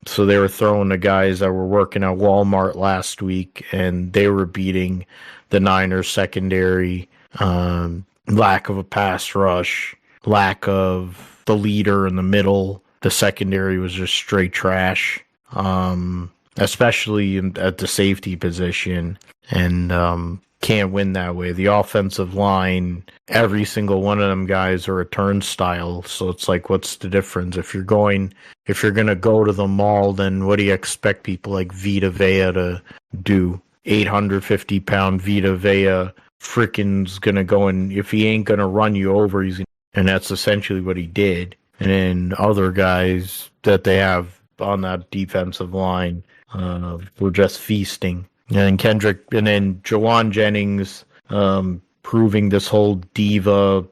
So they were throwing the guys that were working at Walmart last week, and they were beating the Niners secondary. Lack of a pass rush, lack of the leader in the middle. The secondary was just straight trash, especially at the safety position, and can't win that way. The offensive line, every single one of them guys are a turnstile, so it's like, what's the difference? If you're gonna go to the mall, then what do you expect people like Vita Vea to do? 850-pound Vita Vea frickin's gonna go, and if he ain't gonna run you over, and that's essentially what he did. And then other guys that they have on that defensive line were just feasting. And then Jawan Jennings proving this whole diva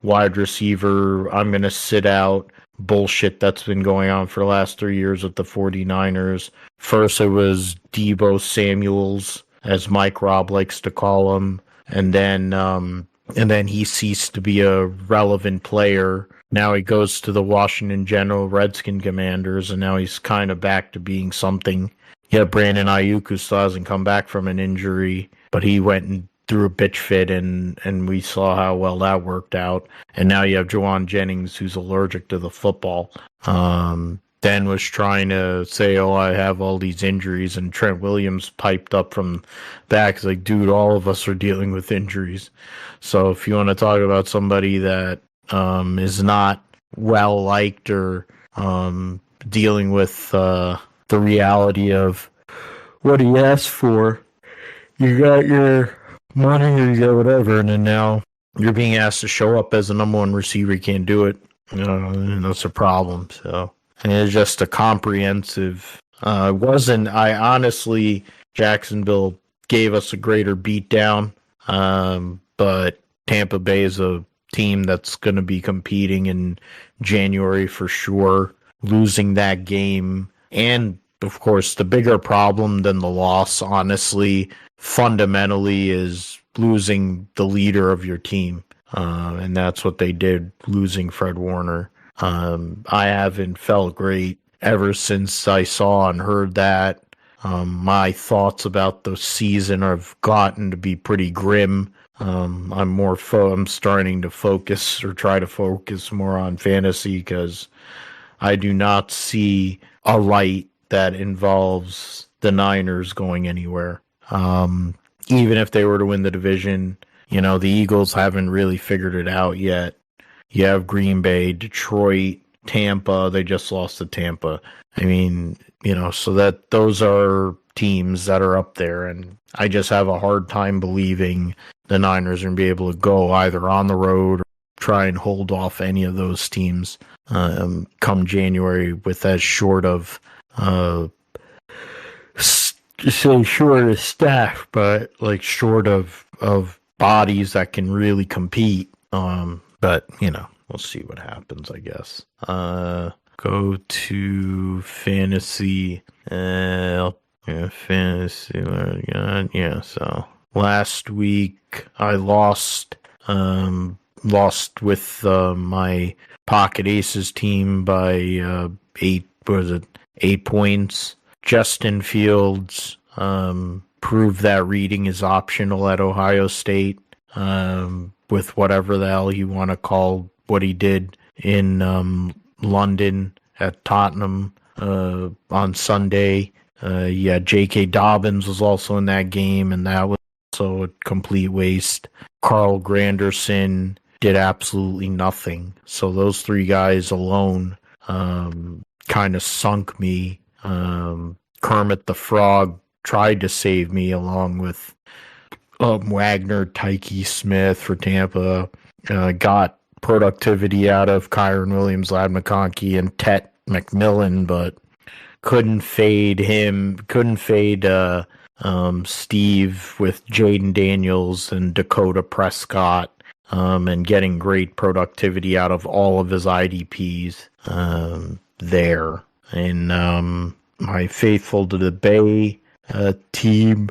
wide receiver, I'm going to sit out bullshit that's been going on for the last 3 years with the 49ers. First it was Deebo Samuels, as Mike Robb likes to call him, and then he ceased to be a relevant player. Now he goes to the Washington General Redskin Commanders, and now he's kind of back to being something. Yeah, Brandon Ayuk, who still hasn't come back from an injury, but he went and threw a bitch fit, and we saw how well that worked out. And now you have Jawan Jennings, who's allergic to the football. Dan was trying to say, I have all these injuries, and Trent Williams piped up from back. He's like, dude, all of us are dealing with injuries. So if you want to talk about somebody that is not well-liked or dealing with the reality of what he asked for, you got your money or you got whatever, and then now you're being asked to show up as a number one receiver. You can't do it. And that's a problem. So, and it's just a comprehensive. Honestly, Jacksonville gave us a greater beatdown, but Tampa Bay is a team that's going to be competing in January for sure. Losing that game and of course, the bigger problem than the loss, honestly, fundamentally, is losing the leader of your team. And that's what they did, losing Fred Warner. I haven't felt great ever since I saw and heard that. My thoughts about the season have gotten to be pretty grim. I'm starting to focus or try to focus more on fantasy because I do not see a light that involves the Niners going anywhere. Even if they were to win the division, the Eagles haven't really figured it out yet. You have Green Bay, Detroit, Tampa. They just lost to Tampa. I mean, so that those are teams that are up there, and I just have a hard time believing the Niners are going to be able to go either on the road or try and hold off any of those teams come January with as short of short of staff, but like short of bodies that can really compete. But we'll see what happens, I guess. Go to fantasy. Fantasy. Yeah. So last week I lost with my Pocket Aces team by 8 points. Justin Fields proved that reading is optional at Ohio State with whatever the hell you want to call what he did in London at Tottenham on Sunday. J.K. Dobbins was also in that game, and that was also a complete waste. Carl Granderson did absolutely nothing. So those three guys alone kind of sunk me. Kermit the Frog tried to save me along with Wagner, Tyke Smith for Tampa. Got productivity out of Kyron Williams, Ladd McConkey, and Tet McMillan, but couldn't fade Steve with Jaden Daniels and Dakota Prescott, and getting great productivity out of all of his IDPs there. And my faithful to the Bay team,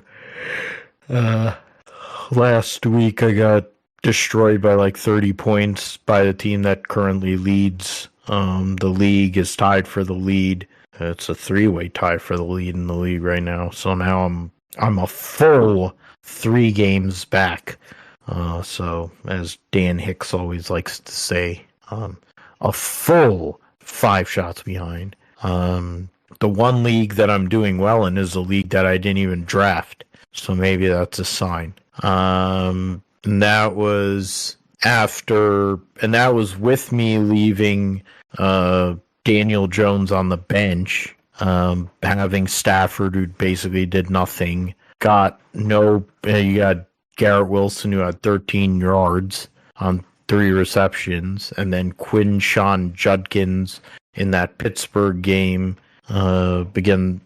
last week I got destroyed by like 30 points by the team that currently leads. The league is tied for the lead. It's a 3-way tie for the lead in the league right now. So now I'm a full 3 games back. So as Dan Hicks always likes to say, a full 5 shots behind. The one league that I'm doing well in is a league that I didn't even draft. So maybe that's a sign. And that was with me leaving Daniel Jones on the bench, having Stafford, who basically did nothing. You got Garrett Wilson, who had 13 yards on 3 receptions, and then Quinshon Judkins in that Pittsburgh game, began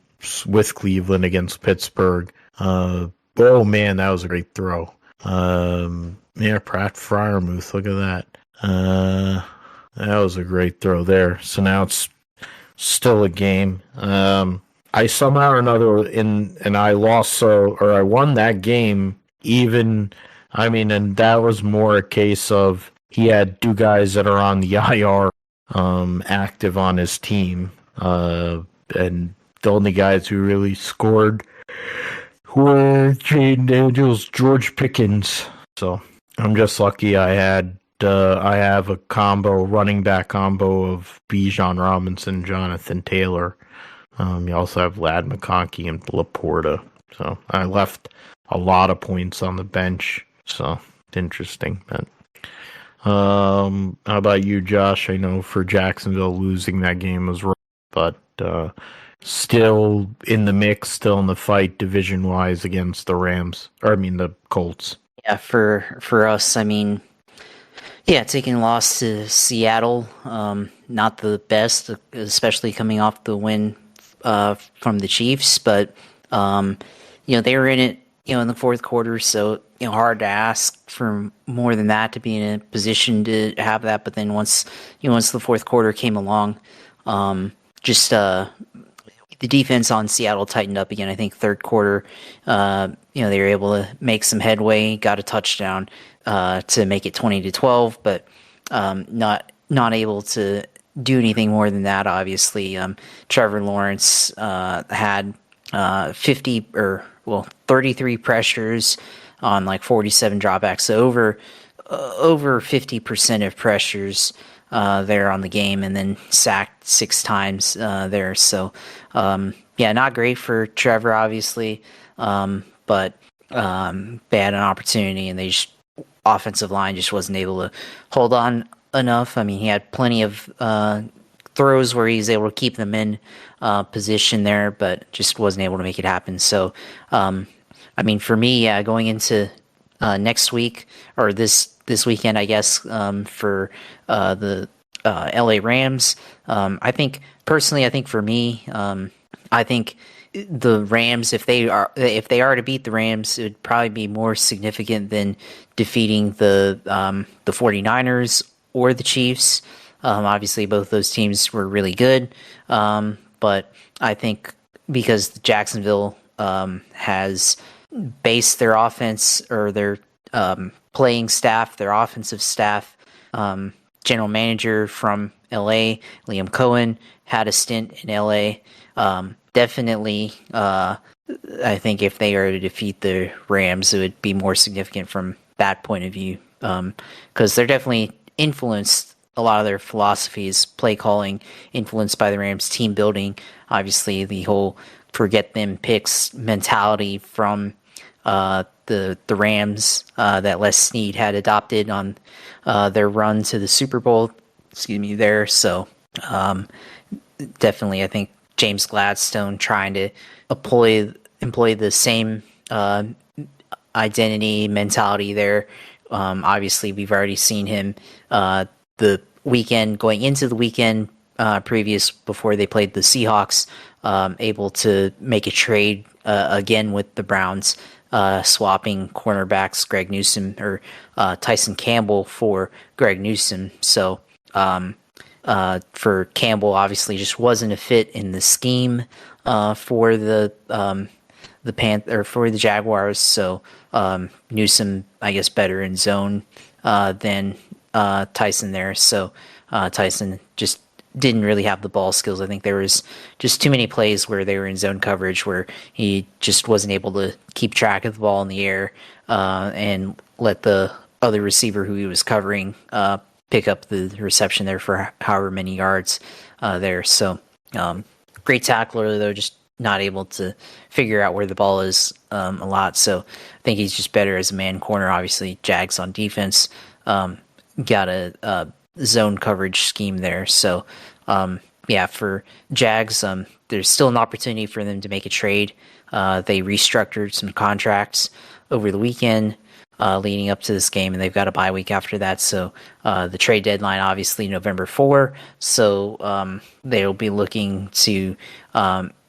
with Cleveland against Pittsburgh. Oh man, that was a great throw. Pratt Fryermuth, look at that. That was a great throw there. So now it's still a game. I somehow or another and I lost, I won that game and that was more a case of he had 2 guys that are on the IR active on his team. And the only guys who really scored were Jaden Daniels, George Pickens. So I'm just lucky I have a running back combo of Bijan Robinson, Jonathan Taylor. You also have Ladd McConkey and Laporta. So I left a lot of points on the bench. So it's interesting. But how about you, Josh? I know for Jacksonville, losing that game was rough, but still in the mix, still in the fight division-wise against the the Colts. Yeah, for us, taking a loss to Seattle, not the best, especially coming off the win from the Chiefs, but they were in it, in the fourth quarter, so hard to ask for more than that to be in a position to have that. But then once the fourth quarter came along, the defense on Seattle tightened up again. I think third quarter, they were able to make some headway, got a touchdown to make it 20-12, but not able to do anything more than that. Obviously, Trevor Lawrence had 33 pressures on like 47 dropbacks, so over 50% of pressures there on the game, and then sacked 6 times there. So not great for Trevor, obviously, but they had an opportunity, and offensive line just wasn't able to hold on enough. I mean, he had plenty of throws where he was able to keep them in position there, but just wasn't able to make it happen. So, for me, going into next week, or this weekend, I guess, for the LA Rams, I think for me, I think the Rams, if they are to beat the Rams, it would probably be more significant than defeating the 49ers or the Chiefs. Obviously, both those teams were really good, but I think because Jacksonville has based their offense, or their playing staff, their offensive staff, general manager from LA, Liam Cohen, had a stint in LA. Definitely, I think if they are to defeat the Rams, it would be more significant from that point of view, because they're definitely influenced. A lot of their philosophies, play calling, influenced by the Rams, team building. Obviously, the whole forget them picks mentality from the Rams that Les Snead had adopted on their run to the Super Bowl. There. So definitely, I think James Gladstone trying to employ the same identity mentality there. Obviously, we've already seen him the weekend going into the weekend previous, before they played the Seahawks, able to make a trade again with the Browns, swapping cornerbacks Greg Newsome or Tyson Campbell for Greg Newsome. So for Campbell, obviously just wasn't a fit in the scheme for the Jaguars. So Newsome, I guess, better in zone than Tyson there. So Tyson just didn't really have the ball skills. I think there was just too many plays where they were in zone coverage where he just wasn't able to keep track of the ball in the air and let the other receiver who he was covering pick up the reception there for however many yards there. So great tackler, though, just not able to figure out where the ball is a lot. So I think he's just better as a man corner. Obviously, Jags on defense got a zone coverage scheme there. So for Jags, there's still an opportunity for them to make a trade. They restructured some contracts over the weekend leading up to this game, and they've got a bye week after that. So the trade deadline, obviously, November 4. So they'll be looking to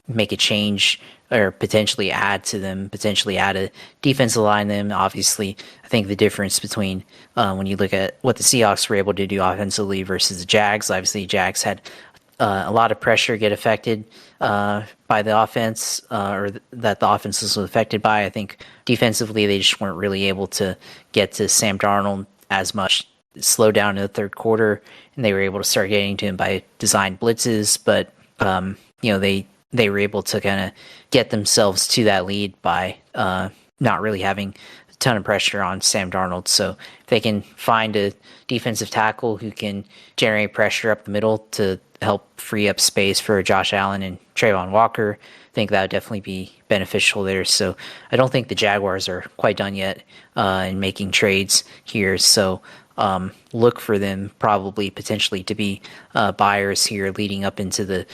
make a change, or potentially add a defensive line to them. Obviously, I think the difference between when you look at what the Seahawks were able to do offensively versus the Jags, obviously Jags had a lot of pressure get affected by the offense, that the offense was affected by. I think defensively they just weren't really able to get to Sam Darnold as much, slow down in the third quarter, and they were able to start getting to him by design blitzes, but they were able to kind of get themselves to that lead by not really having a ton of pressure on Sam Darnold. So if they can find a defensive tackle who can generate pressure up the middle to help free up space for Josh Allen and Trayvon Walker, I think that would definitely be beneficial there. So I don't think the Jaguars are quite done yet in making trades here. So look for them probably potentially to be buyers here leading up into the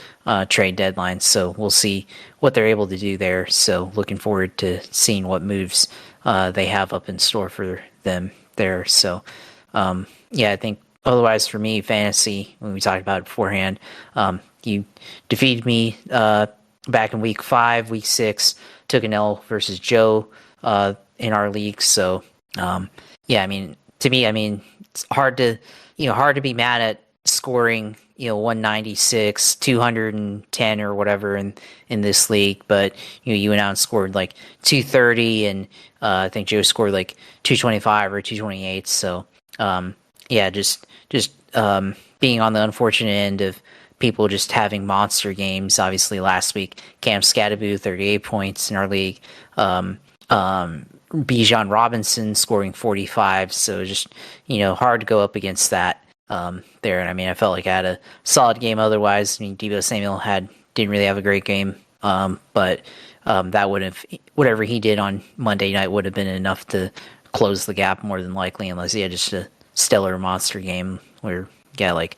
trade deadline. So we'll see what they're able to do there. So looking forward to seeing what moves they have up in store for them there. So I think otherwise for me, fantasy, when we talked about it beforehand, you defeated me back in week 5, week 6, took an L versus Joe in our league. So to me, it's hard to be mad at scoring, 196, 210 or whatever in this league, but you and I scored like 230, and I think Joe scored like 225 or 228. So yeah, just being on the unfortunate end of people just having monster games. Obviously, last week Cam Scadaboo 38 points in our league. Bijan Robinson scoring 45. So just hard to go up against that. There, and I mean, I felt like I had a solid game otherwise. I mean, Deebo Samuel didn't really have a great game, but that would have, whatever he did on Monday night would have been enough to close the gap more than likely, unless he had just a stellar monster game where he got like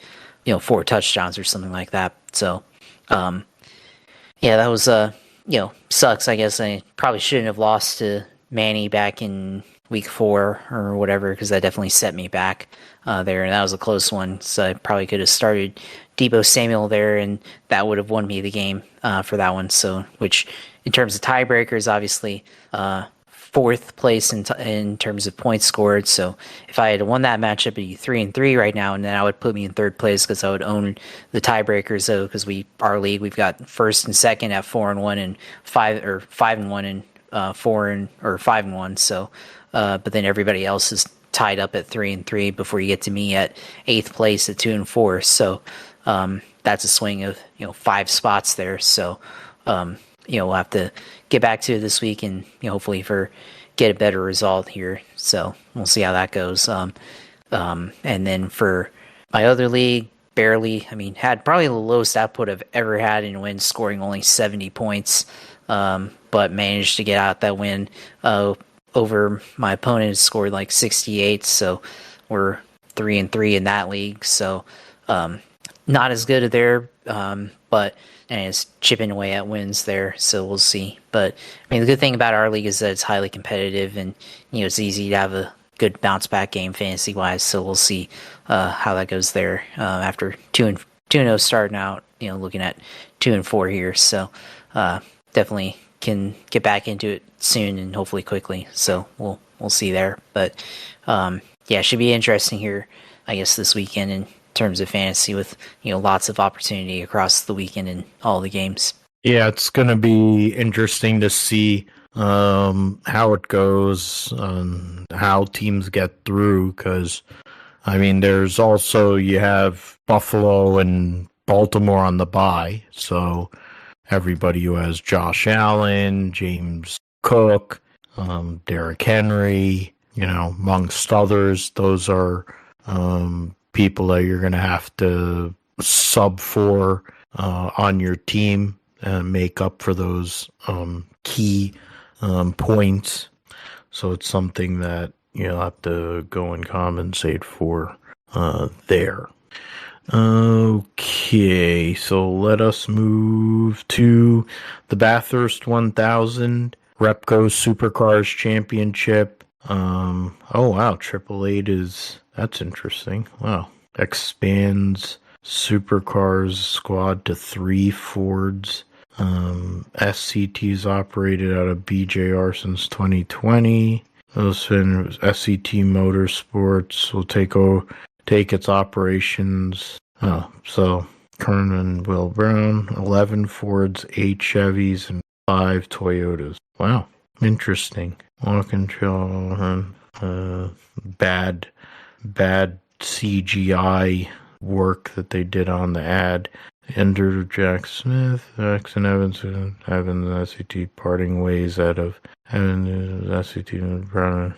4 touchdowns or something like that. So yeah, that was sucks. I guess I probably shouldn't have lost to Manny back in week 4 or whatever, because that definitely set me back there, and that was a close one. So I probably could have started Deebo Samuel there, and that would have won me the game for that one. So, which in terms of tiebreakers, obviously 4th place in terms of points scored. So if I had won that matchup, it'd be 3-3 right now, and then I would put me in 3rd place because I would own the tiebreakers. Though, because our league, we've got 1st and 2nd at 4-1 and 5-1 and 4 or 5-1. So, but then everybody else is tied up at 3-3 before you get to me at 8th place at 2-4. So that's a swing of 5 spots there. So we'll have to get back to it this week and hopefully get a better result here. So we'll see how that goes. And then for my other league, barely. I mean, had probably the lowest output I've ever had in wins, scoring only 70 points, but managed to get out that win over my opponent, scored like 68. So we're 3-3 in that league. So not as good there, but and it's chipping away at wins there. So we'll see. But I mean, the good thing about our league is that it's highly competitive, and it's easy to have a good bounce back game fantasy wise. So we'll see how that goes there after 2-0 starting out. Looking at 2-4 here. So definitely can get back into it soon and hopefully quickly. So we'll see there. But yeah, it should be interesting here, I guess, this weekend in terms of fantasy, with lots of opportunity across the weekend in all the games. Yeah, it's going to be interesting to see how it goes, how teams get through, because I mean, there's also, you have Buffalo and Baltimore on the bye, so everybody who has Josh Allen, James Cook, Derrick Henry, amongst others, those are people that you're going to have to sub for on your team and make up for those key points. So it's something that you'll have to go and compensate for there. Okay, so let us move to the Bathurst 1000 Repco Supercars Championship. Oh wow, Triple Eight that's interesting. Wow, expands Supercars squad to 3 Fords. SCT's operated out of BJR since 2020. SCT Motorsports will take its operations. So Kern and Will Brown, 11 Fords, 8 Chevys, and 5 Toyotas. Wow, interesting. Walkinshaw, bad CGI work that they did on the ad. Ender Jack Smith, Jackson Evans, and SCT parting ways out of Evans, SCT Brown,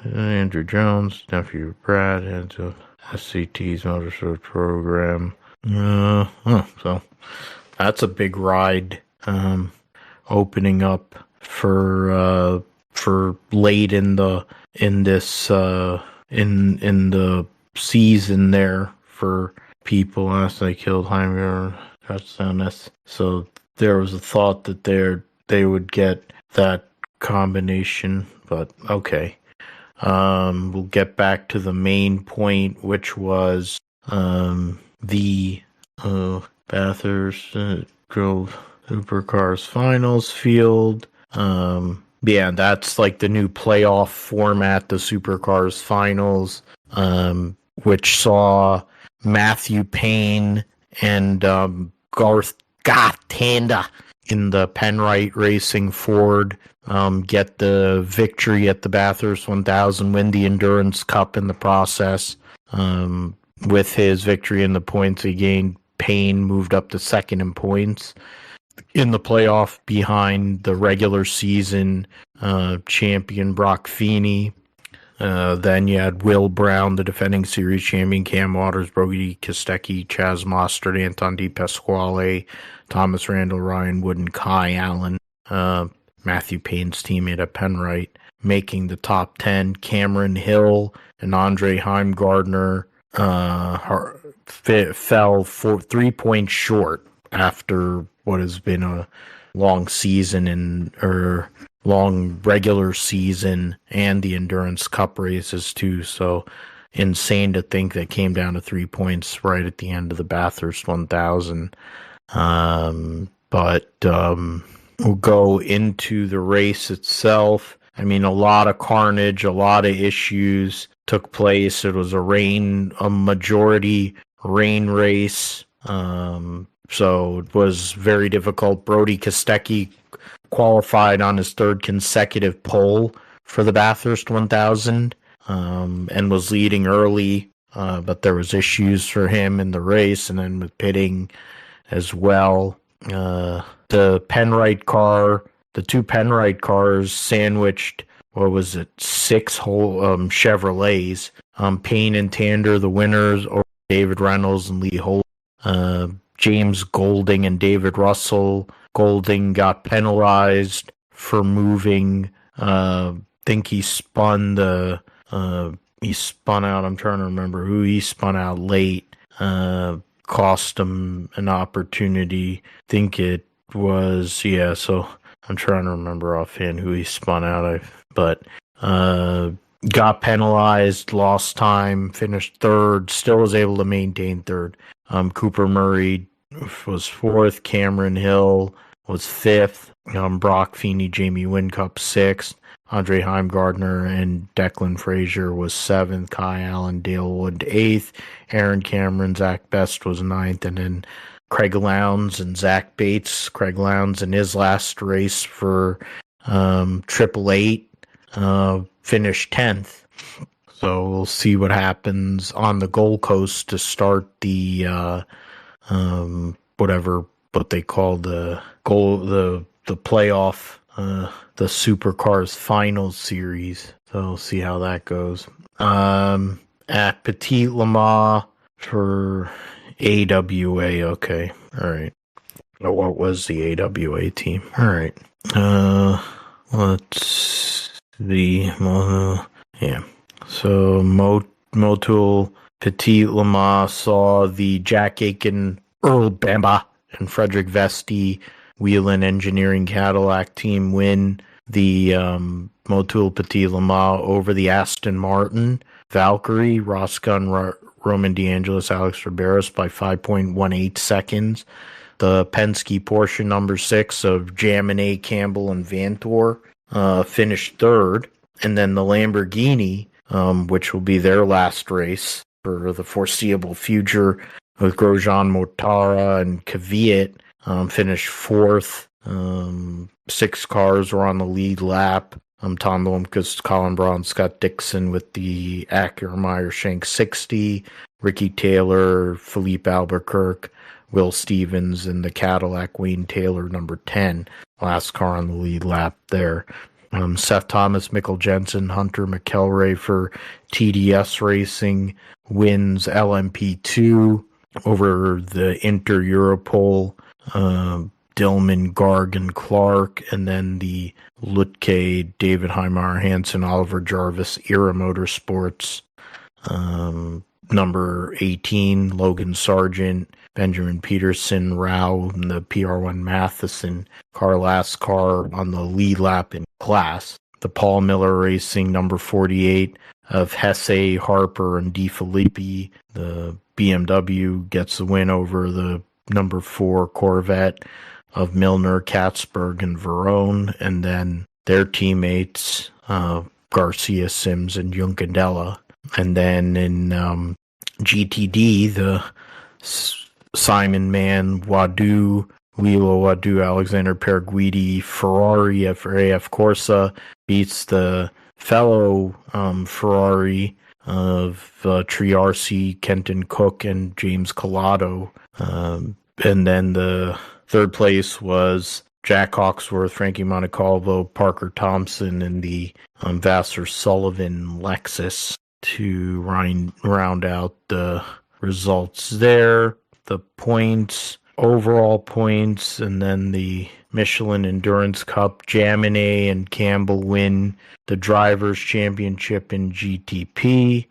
Andrew Jones, nephew Brad, and SCT's Motorsport program. So that's a big ride, opening up for late in the season there for people as they killed Jaime touchdown. So there was a thought that they would get that combination, but okay. We'll get back to the main point, which was the Bathurst Grove Supercars Finals field. Yeah, that's like the new playoff format, the Supercars Finals, which saw Matthew Payne and Garth Tanda in the Penrite Racing Ford get the victory at the Bathurst 1000, win the Endurance Cup in the process. With his victory in the points he gained, Payne moved up to second in points in the playoff behind the regular season champion Brock Feeney. Then you had Will Brown, the defending series champion, Cam Waters, Brody Kostecki, Chaz Mostert, Anton De Pasquale, Thomas Randall, Ryan Wood, and Kai Allen, Matthew Payne's teammate at Penrite, making the top 10. Cameron Hill and Andre Heimgardner fell 3 points short after what has been a long season or long regular season and the Endurance Cup races too. So insane to think that came down to 3 points right at the end of the Bathurst 1000. But we'll go into the race itself. I mean, a lot of carnage, a lot of issues took place. It was a majority rain race. So it was very difficult. Brody Kostecki qualified on his third consecutive pole for the Bathurst 1000 and was leading early, but there was issues for him in the race and then with pitting as well. The two Penrite cars sandwiched, six whole Chevrolets. Payne and Tander, the winners, or David Reynolds and Lee Holt. James Golding and David Russell. Golding got penalized for moving. Think he spun out. I'm trying to remember who he spun out late. Cost him an opportunity. Think it was, so I'm trying to remember offhand who he spun out. But got penalized, lost time, finished third, still was able to maintain third. Cooper Murray was fourth, Cameron Hill was fifth, Brock Feeney, Jamie Whincup sixth, Andre Heimgardner and Declan Frazier was seventh, Kai Allen, Dale Wood eighth, Aaron Cameron, Zach Best was ninth, and then Craig Lowndes and Zach Bates. Craig Lowndes in his last race for 888 finished 10th. So we'll see what happens on the Gold Coast to start the what they call the playoff, the Supercars Finals series. So we'll see how that goes. At Petit Le Mans for AWA. Okay, all right. What was the AWA team? All right. Let's see. Yeah. So Motul Petit Le Mans saw the Jack Aiken, Earl Bamba, and Frederick Vesti Whelen Engineering Cadillac team win the Motul Petit Le Mans over the Aston Martin Valkyrie, Ross Gunn, Roman DeAngelis, Alex Riberos by 5.18 seconds. The Penske Porsche number 6 of Jaminet, Campbell, and Vantor finished third. And then the Lamborghini, which will be their last race for the foreseeable future, with Grosjean, Mortara, and Kvyat, finished fourth. 6 cars were on the lead lap. Tom Blomqvist, Colin Braun, Scott Dixon with the Acura Meyer Shank 60, Ricky Taylor, Philippe Albuquerque, Will Stevens, and the Cadillac Wayne Taylor number 10, last car on the lead lap there. Seth Thomas, Mikkel Jensen, Hunter McElroy for TDS Racing wins LMP2 over the Inter Europol, Dillman, Garg, and Clark, and then the Lutke, David Heimar, Hansen, Oliver Jarvis, Era Motorsports, number 18, Logan Sargent, Benjamin Peterson, Rao, and the PR1 Matheson car, last car on the lead lap in class. The Paul Miller Racing, number 48, of Hesse, Harper, and DeFilippi. The BMW gets the win over the number 4 Corvette of Milner, Katzberg, and Verone, and then their teammates, Garcia, Sims, and Juncadella. And then in GTD, the Simon Mann, Wadu, Lilo Wadu, Alexander Perguidi, Ferrari for AF Corsa beats the fellow Ferrari of Triarci, Kenton Cook, and James Collado. And then the third place was Jack Hawksworth, Frankie Montecalvo, Parker Thompson, and the Vassar Sullivan Lexus to round out the results there. The points, overall points, and then the Michelin Endurance Cup, Jaminet and Campbell win the Drivers' Championship in GTP.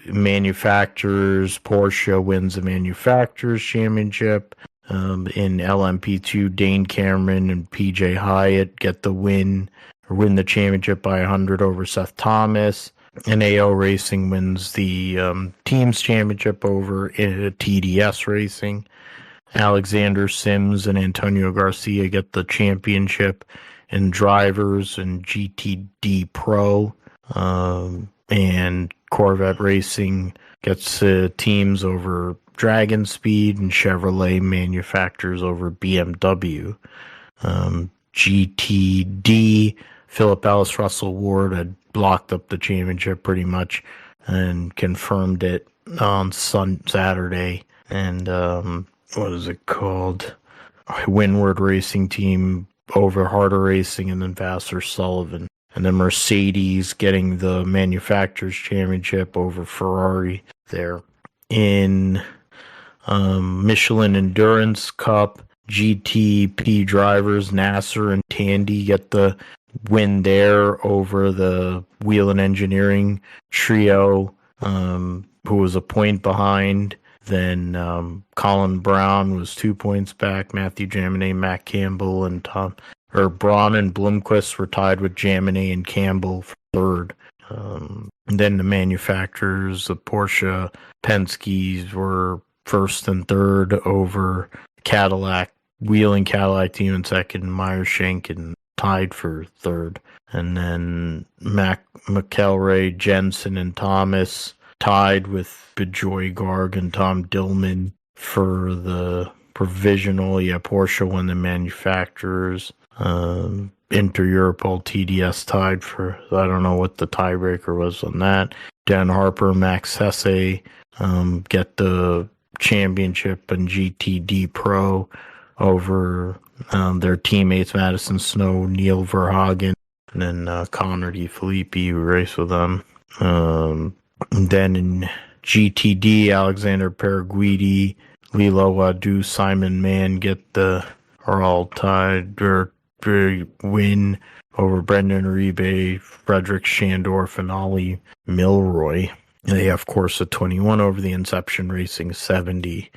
Manufacturers, Porsche wins the Manufacturers' Championship. In LMP2, Dane Cameron and PJ Hyatt get the win the championship by 100 over Seth Thomas. NAO Racing wins the team's championship over TDS Racing. Alexander Sims and Antonio Garcia get the championship in drivers and GTD Pro. And Corvette Racing gets teams over Dragon Speed, and Chevrolet manufacturers over BMW. GTD, Philip Ellis Russell Ward had blocked up the championship pretty much and confirmed it on Saturday. And what is it called? Windward Racing Team over Harder Racing, and then Vassar Sullivan. And then Mercedes getting the Manufacturers' Championship over Ferrari there. In Michelin Endurance Cup, GTP drivers, Nasser and Tandy get the win there over the Wheel and Engineering trio, who was a point behind. Then Colin Brown was 2 points back. Matthew Jaminet, Matt Campbell, and Braun and Blomqvist were tied with Jaminet and Campbell for third. And then the manufacturers, the Porsche Penske's were first and third over Cadillac, Wheeling Cadillac team in second, Meyershank and tied for third. And then McElroy, Jensen, and Thomas tied with Bejoy Garg and Tom Dillman for the provisional. Yeah, Porsche won the manufacturers. Inter-Europol TDS tied for, I don't know what the tiebreaker was on that. Dan Harper, Max Hesse get the championship in GTD Pro over their teammates Madison Snow, Neil Verhagen, and then Connor DeFilippi, who raced with them. And then in GTD, Alexander Perguidi, Lilo Wadu, Simon Mann are all tied or win over Brendan Uribe, Frederick Shandorf, and Ollie Milroy. They have Corsa 21 over the Inception Racing 70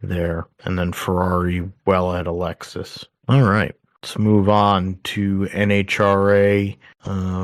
there. And then Ferrari well at Alexis. All right, let's move on to NHRA,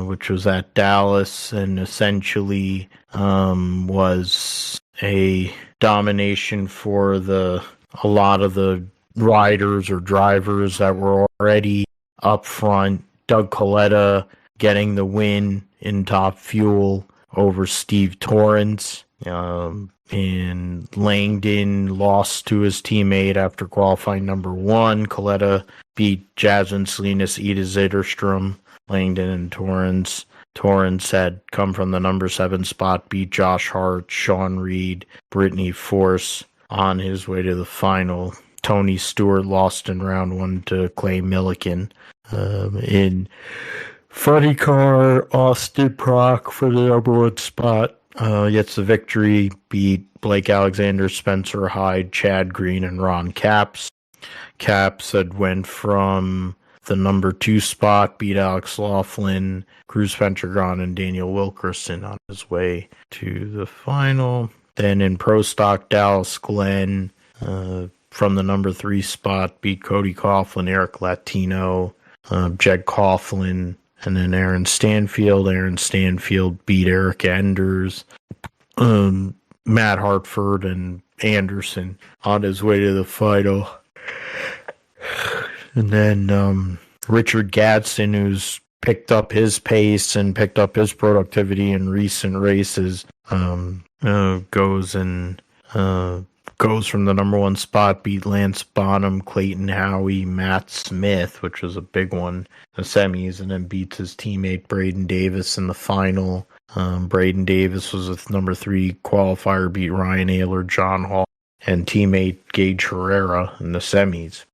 which was at Dallas and essentially was a domination for a lot of the riders or drivers that were already up front. Doug Coletta getting the win in Top Fuel over Steve Torrance. And Langdon lost to his teammate after qualifying number one. Coletta beat Jasmine Salinas, Ida Zederstrom, Langdon, and Torrance. Torrance had come from the number 7 spot, beat Josh Hart, Sean Reed, Brittany Force on his way to the final. Tony Stewart lost in round 1 to Clay Milliken. In Funny Car, Austin Prock for the number 1 spot gets the victory, beat Blake Alexander, Spencer Hyde, Chad Green, and Ron Capps. Capps had went from the number 2 spot, beat Alex Laughlin, Cruz Pentragon, and Daniel Wilkerson on his way to the final. Then in Pro Stock, Dallas Glenn from the number 3 spot beat Cody Coughlin, Eric Latino, Jed Coughlin, and then Aaron Stanfield. Aaron Stanfield beat Eric Enders, Matt Hartford, and Anderson on his way to the final. And then Richard Gadsden, who's picked up his pace and picked up his productivity in recent races, goes from the number one spot, beat Lance Bonham, Clayton Howey, Matt Smith, which was a big one in the semis, and then beats his teammate Braden Davis in the final. Braden Davis was with number 3 qualifier, beat Ryan Ayler, John Hall, and teammate Gage Herrera in the semis.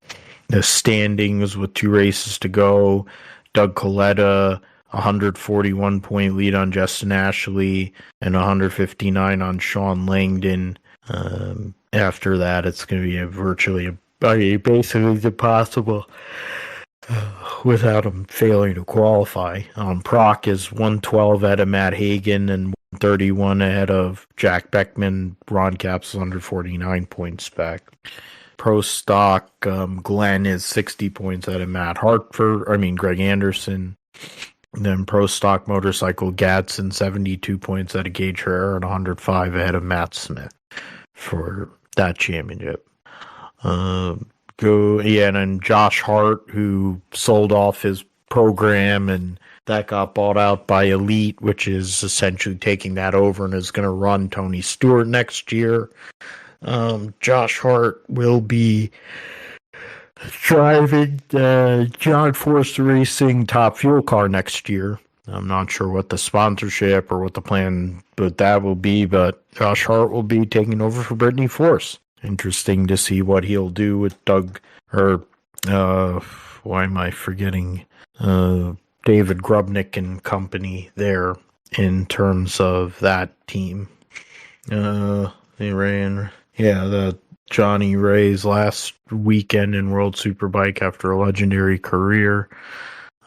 The standings with 2 races to go, Doug Coletta, 141-point lead on Justin Ashley, and 159 on Sean Langdon. After that, it's going to be basically impossible without him failing to qualify. Proc is 112 ahead of Matt Hagan and 131 ahead of Jack Beckman. Ron Capps is under 49 points back. Pro Stock, Glenn is 60 points ahead of Greg Anderson. And then Pro Stock Motorcycle, Gadsden 72 points ahead of Gage Herrera and 105 ahead of Matt Smith for that championship. And then Josh Hart, who sold off his program and that got bought out by Elite, which is essentially taking that over and is going to run Tony Stewart next year. Josh Hart will be driving the John Forster Racing Top Fuel car next year. I'm not sure what the sponsorship or what the plan but that will be, but Josh Hart will be taking over for Brittany Force. Interesting to see what he'll do with David Grubnick and company there in terms of that team. The Johnny Ray's last weekend in World Superbike after a legendary career.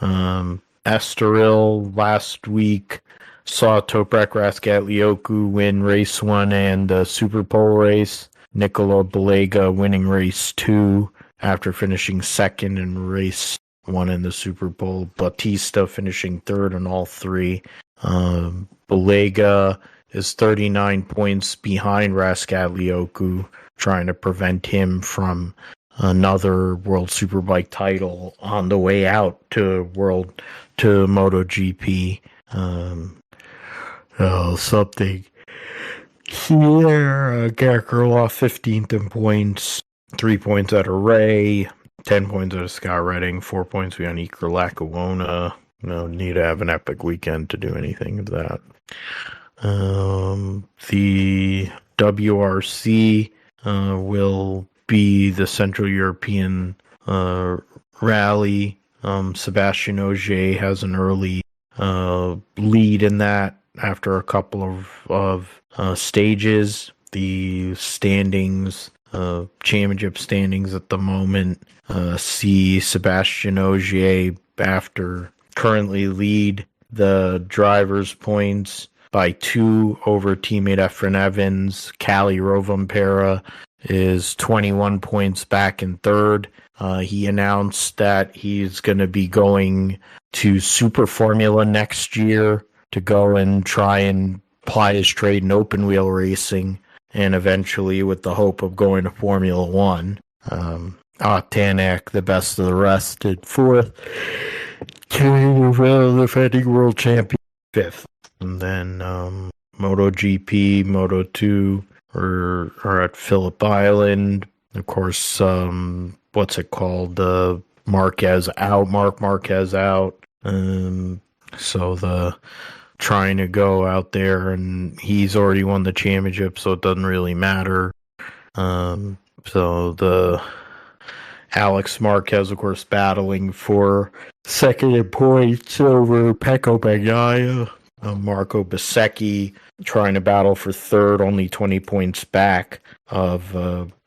Estoril last week saw Toprak Raskatlioglu win race 1 and the Super Pole race. Nicola Balega winning race 2 after finishing second in race 1 in the Super Bowl. Batista finishing third in all 3. Balega is 39 points behind Raskatlioglu, trying to prevent him from another World Superbike title on the way out to MotoGP. Something here. Garrett Gerloff 15th in points, 3 points out of Ray, 10 points out of Scott Redding, 4 points behind Iker Lackawanna. No need to have an epic weekend to do anything of that. The WRC will be the Central European rally. Sebastian Ogier has an early lead in that after a couple of stages. The standings, championship standings at the moment, see Sebastian Ogier currently lead the drivers' points by 2 over teammate Efren Evans. Cali Rovampera is 21 points back in third. He announced that he's going to be going to Super Formula next year to go and try and ply his trade in open wheel racing, and eventually with the hope of going to Formula One. Tanak, the best of the rest, at fourth. The defending world champion, fifth. And then MotoGP, Moto2 are at Phillip Island. Of course, what's it called? Mark Marquez out. So the trying to go out there, and he's already won the championship, so it doesn't really matter. So the Alex Marquez, of course, battling for second in points over Pecco Bagnaia. Marco Bezzecchi trying to battle for third, only 20 points back of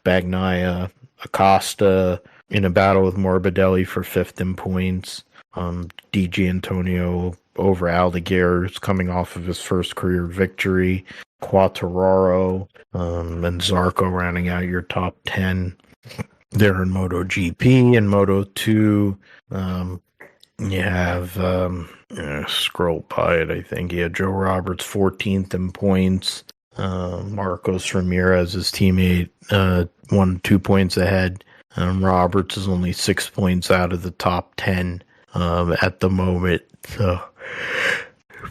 Bagnaia. Acosta in a battle with Morbidelli for fifth in points. DJ Antonio over Aldeguer is coming off of his first career victory. Quartararo and Zarco rounding out your top 10 there in MotoGP. And Moto2, you have, scroll by it, I think. You had Joe Roberts 14th in points. Marcos Ramirez, his teammate, 1-2 points ahead. Roberts is only 6 points out of the top 10 at the moment. So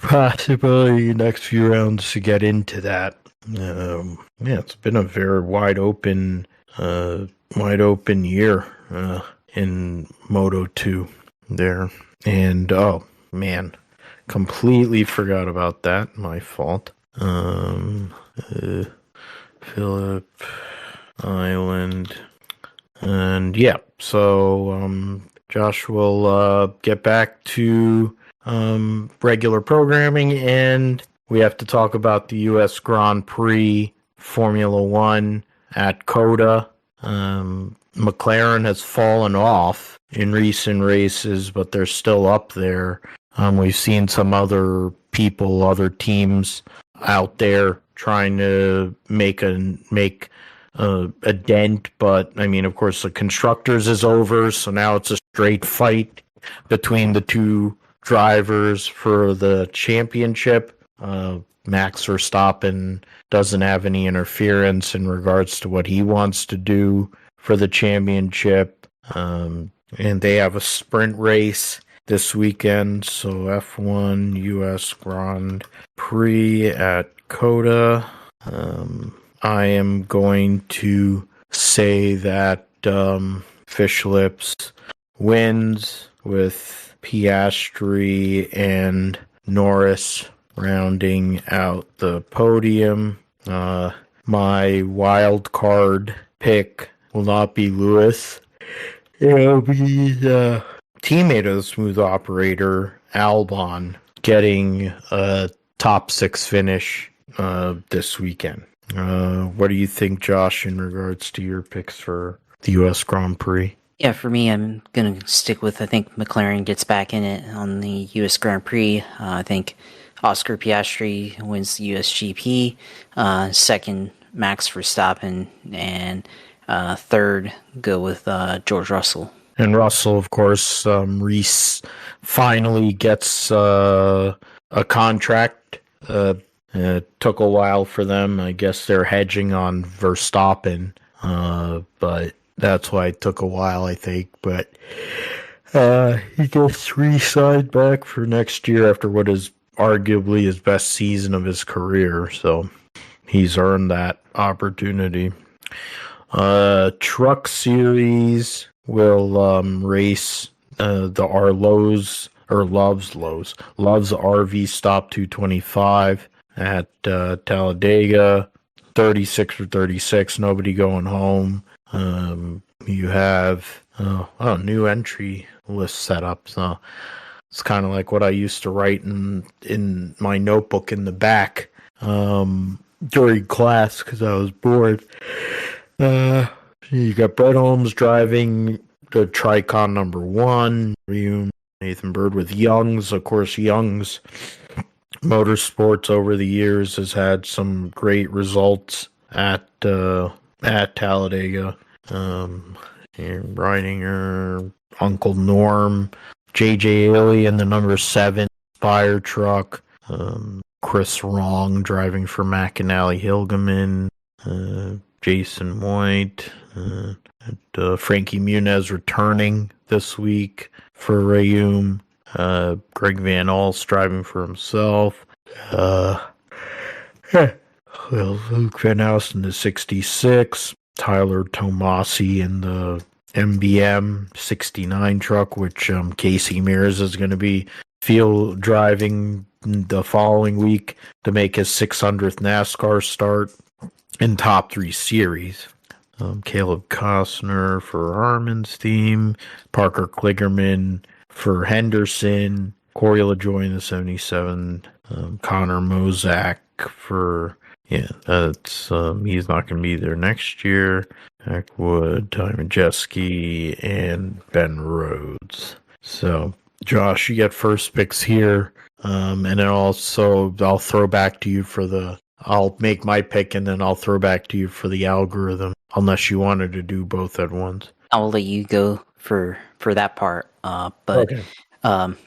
possibly next few rounds to get into that. It's been a very wide open year in Moto 2 there. And oh man, completely forgot about that. My fault. Phillip Island. And yeah, so Josh will get back to regular programming, and we have to talk about the U.S. Grand Prix Formula One at COTA. McLaren has fallen off in recent races, but they're still up there. We've seen some other people, other teams out there trying to make a dent, but I mean, of course, the constructors is over, so now it's a straight fight between the two drivers for the championship. Max Verstappen doesn't have any interference in regards to what he wants to do for the championship, and they have a sprint race this weekend. So F1 US Grand Prix at COTA. I am going to say that Fish Lips wins with Piastri and Norris rounding out the podium. My wild card pick will not be Lewis. It'll be the teammate of the smooth operator, Albon, getting a top 6 finish this weekend. What do you think, Josh, in regards to your picks for the U.S. Grand Prix? Yeah, for me, I'm going to stick with, I think McLaren gets back in it on the U.S. Grand Prix. I think Oscar Piastri wins the USGP. Second, Max Verstappen. And third, go with George Russell. And Russell, of course, Reese finally gets a contract. It took a while for them. I guess they're hedging on Verstappen, but that's why it took a while, I think. But he gets re-signed back for next year after what is arguably his best season of his career. So he's earned that opportunity. Truck Series will race the Loves RV Stop 225 at Talladega. 36 for 36, nobody going home. You have new entry list set up. So it's kind of like what I used to write in my notebook in the back during class because I was bored. You got Brett Holmes driving the Tricon number 1. Nathan Bird with Young's. Of course, Young's Motorsports over the years has had some great results at Talladega. Riding Uncle Norm, J.J. Haley in the number 7 Spire truck. Chris Wrong driving for McAnally Hilgeman. Jason White. Frankie Muniz returning this week for Rayum. Greg Van Alst driving for himself. Luke Van House in the 66. Tyler Tomasi in the MBM 69 truck, which Casey Mears is going to be field driving the following week to make his 600th NASCAR start in top 3 series. Caleb Costner for Harmon's team. Parker Kligerman for Henderson. Corey LaJoy in the 77. Connor Mozak for... that's he's not going to be there next year. Ackwood, Ty Majeski, and Ben Rhodes. So, Josh, you get first picks here. And then also, I'll throw back to you for I'll make my pick, and then I'll throw back to you for the algorithm, unless you wanted to do both at once. I'll let you go for that part. But okay.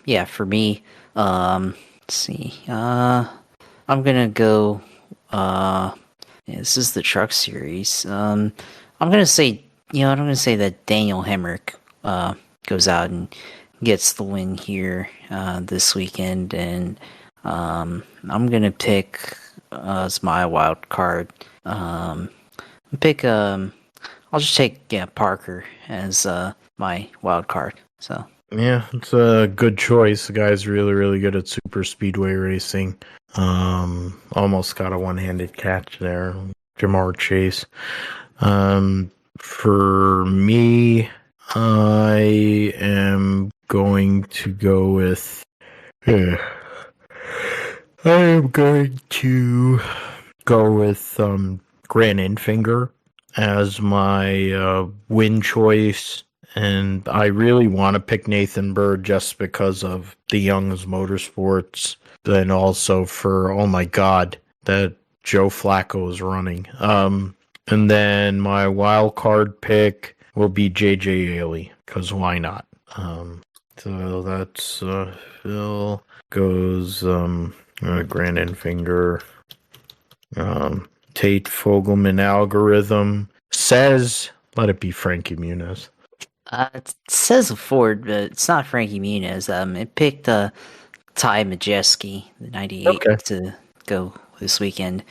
Yeah, for me, let's see. I'm gonna go. This is the truck series. I'm gonna say, I'm gonna say that Daniel Hemrick goes out and gets the win here this weekend, and I'm gonna pick as my wild card. Pick I'll just take Parker as my wild card. So Yeah, it's a good choice. The guy's really, really good at super speedway racing. Almost got a one-handed catch there, Jamar Chase. For me, I am going to go with. I am going to go with Grant Enfinger as my win choice. And I really want to pick Nathan Bird just because of the Young's Motorsports. And also for, oh my God, that Joe Flacco is running. And then my wild card pick will be JJ Ailey, because why not? So that's Phil goes Grant Enfinger, Tate Fogelman algorithm says let it be Frankie Muniz. it says a Ford, but it's not Frankie Muniz. It picked Ty Majeski, the 98, to go this weekend.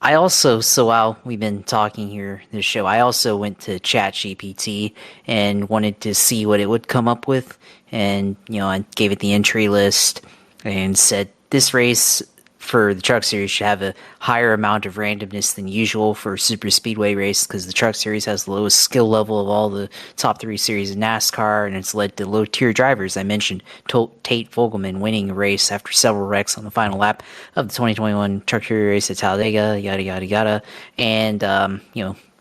I also, so while we've been talking here this show, I also went to ChatGPT and wanted to see what it would come up with. And, I gave it the entry list and said this race for the Truck Series should have a higher amount of randomness than usual for a super speedway race because the Truck Series has the lowest skill level of all the top 3 series in NASCAR, and it's led to low-tier drivers. I mentioned Tate Fogelman winning a race after several wrecks on the final lap of the 2021 Truck Series race at Talladega, yada, yada, yada, and,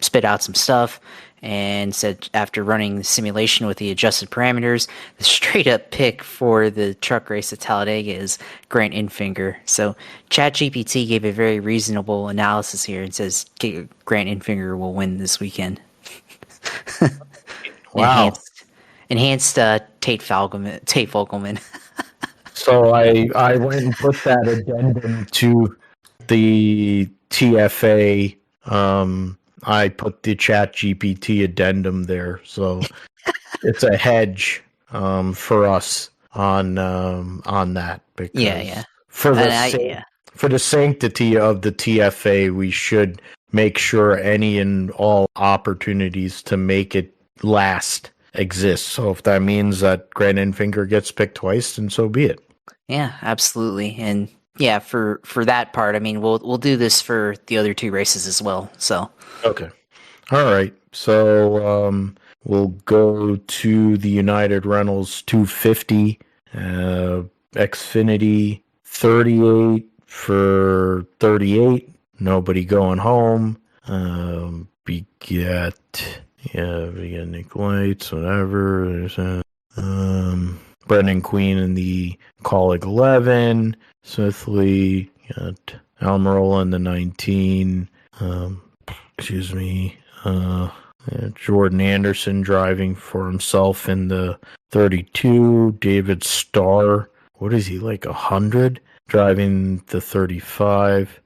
spit out some stuff and said after running the simulation with the adjusted parameters, the straight up pick for the truck race at Talladega is Grant Enfinger. So ChatGPT gave a very reasonable analysis here and says Grant Enfinger will win this weekend. Wow. Enhanced Tate Fogelman. So I went and put that addendum to the TFA. I put the ChatGPT addendum there, so it's a hedge for us on that. Because for the sanctity of the TFA, we should make sure any and all opportunities to make it last exist. So if that means that Grant Enfinger gets picked twice, then so be it. Yeah, absolutely. And yeah, for that part, I mean, we'll do this for the other 2 races as well. So okay, all right. So we'll go to the United Rentals 250, Xfinity 38 for 38. Nobody going home. We get Nick Lights, whatever. There's Brendan Queen in the Colleague 11. Smithley, got Almirola in the 19. Jordan Anderson driving for himself in the 32. David Starr, what is he, like 100? Driving the 35.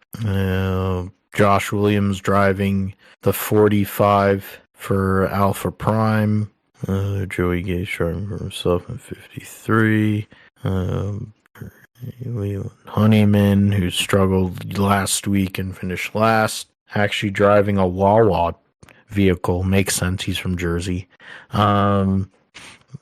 Josh Williams driving the 45 for Alpha Prime. Joey Gage driving for himself in 53. Honeyman, who struggled last week and finished last, actually driving a Wawa vehicle. Makes sense. He's from Jersey.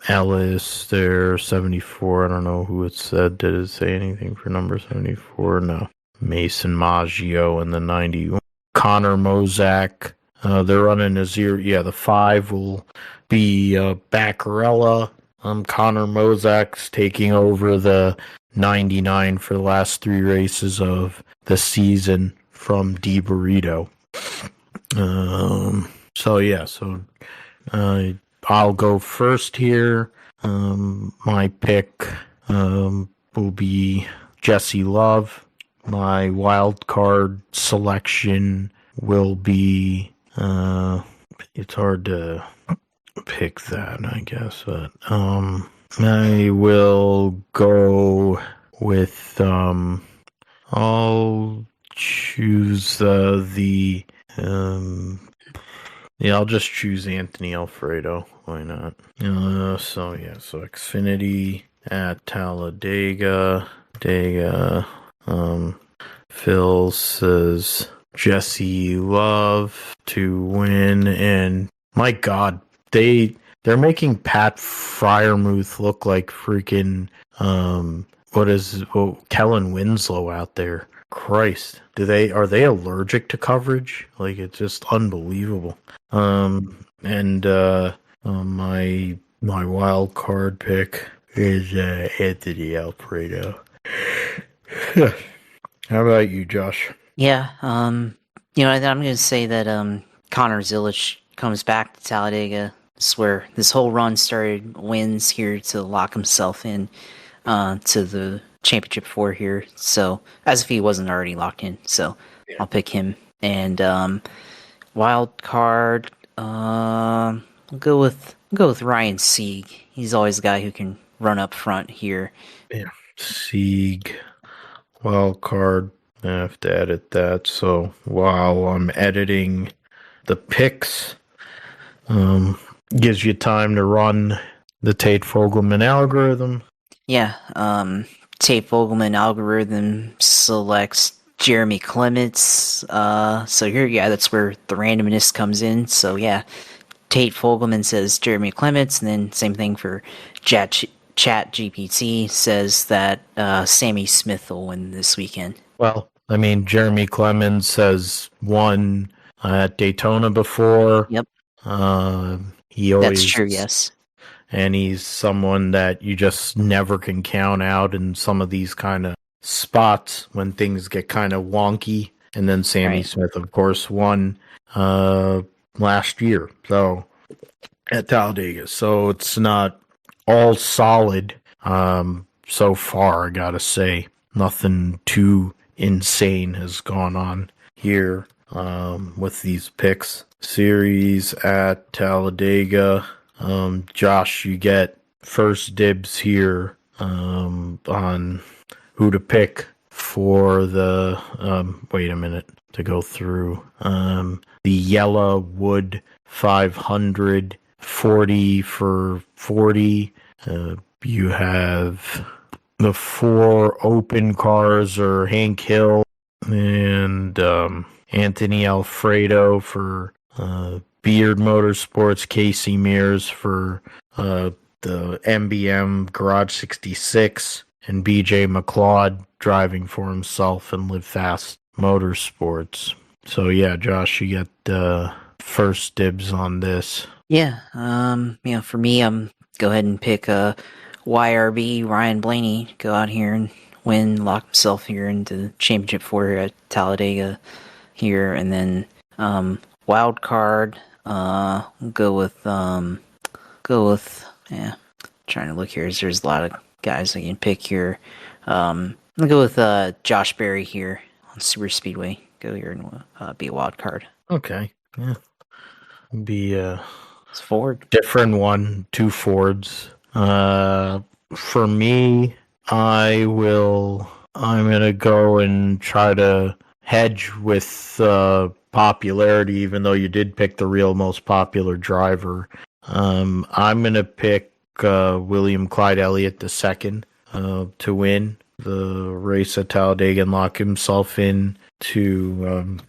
Ellis, there, 74. I don't know who it said. Did it say anything for number 74? No. Mason Maggio in the 90. Connor Mozak. They're running a 0. Yeah, the 5 will be Baccarella. Connor Mozak's taking over the 99 for the last 3 races of the season from D Burrito. I'll go first here. My pick will be Jesse Love. My wild card selection will be it's hard to pick that, I guess, but I will go with I'll choose I'll just choose Anthony Alfredo. Why not? So Xfinity at Talladega. Talladega. Phil says Jesse Love to win, and my God, they're making Pat Fryermuth look like freaking Kellen Winslow out there. Christ, are they allergic to coverage? Like, it's just unbelievable. My wild card pick is Anthony Alfredo. How about you, Josh? Yeah, I'm going to say that Connor Zilisch comes back to Talladega. This is where this whole run started. Wins here to lock himself in to the championship 4 here. So, as if he wasn't already locked in. So, yeah. I'll pick him. And wild card, I'll go with Ryan Sieg. He's always a guy who can run up front here. Yeah, Sieg. Wild card. I have to edit that. So while I'm editing the picks, gives you time to run the Tate Fogelman algorithm. Yeah, Tate Fogelman algorithm selects Jeremy Clements. So here, yeah, that's where the randomness comes in. So yeah, Tate Fogelman says Jeremy Clements, and then same thing for Chat GPT says that Sammy Smith will win this weekend. Well, I mean, Jeremy Clements has won at Daytona before. Yep. That's true, yes. And he's someone that you just never can count out in some of these kind of spots when things get kind of wonky. And then Sammy Smith, of course, won last year. So at Talladega. So it's not all solid so far, I gotta say. Nothing too insane has gone on here with these picks. Series at Talladega. Josh, you get first dibs here on who to pick for the wait a minute to go through the Yellow Wood 500 40 for 40. You have the 4 open cars are Hank Hill and Anthony Alfredo for Beard Motorsports, Casey Mears for the MBM Garage 66, and BJ McLeod driving for himself and Live Fast Motorsports. So yeah, Josh, you get first dibs on this. Yeah, for me, go ahead and pick YRB Ryan Blaney. Go out here and win, lock himself here into Championship 4 here at Talladega here, and then wild card. Go with trying to look here. There's a lot of guys I can pick here. I'll go with Josh Berry here on Super Speedway. Go here and be a wild card. Okay, yeah, be it's Ford. Different one, 2 Fords. For me, I'm gonna go and try to hedge with popularity, even though you did pick the real most popular driver. I'm gonna pick William Clyde Elliott II to win the race at Talladega and lock himself in to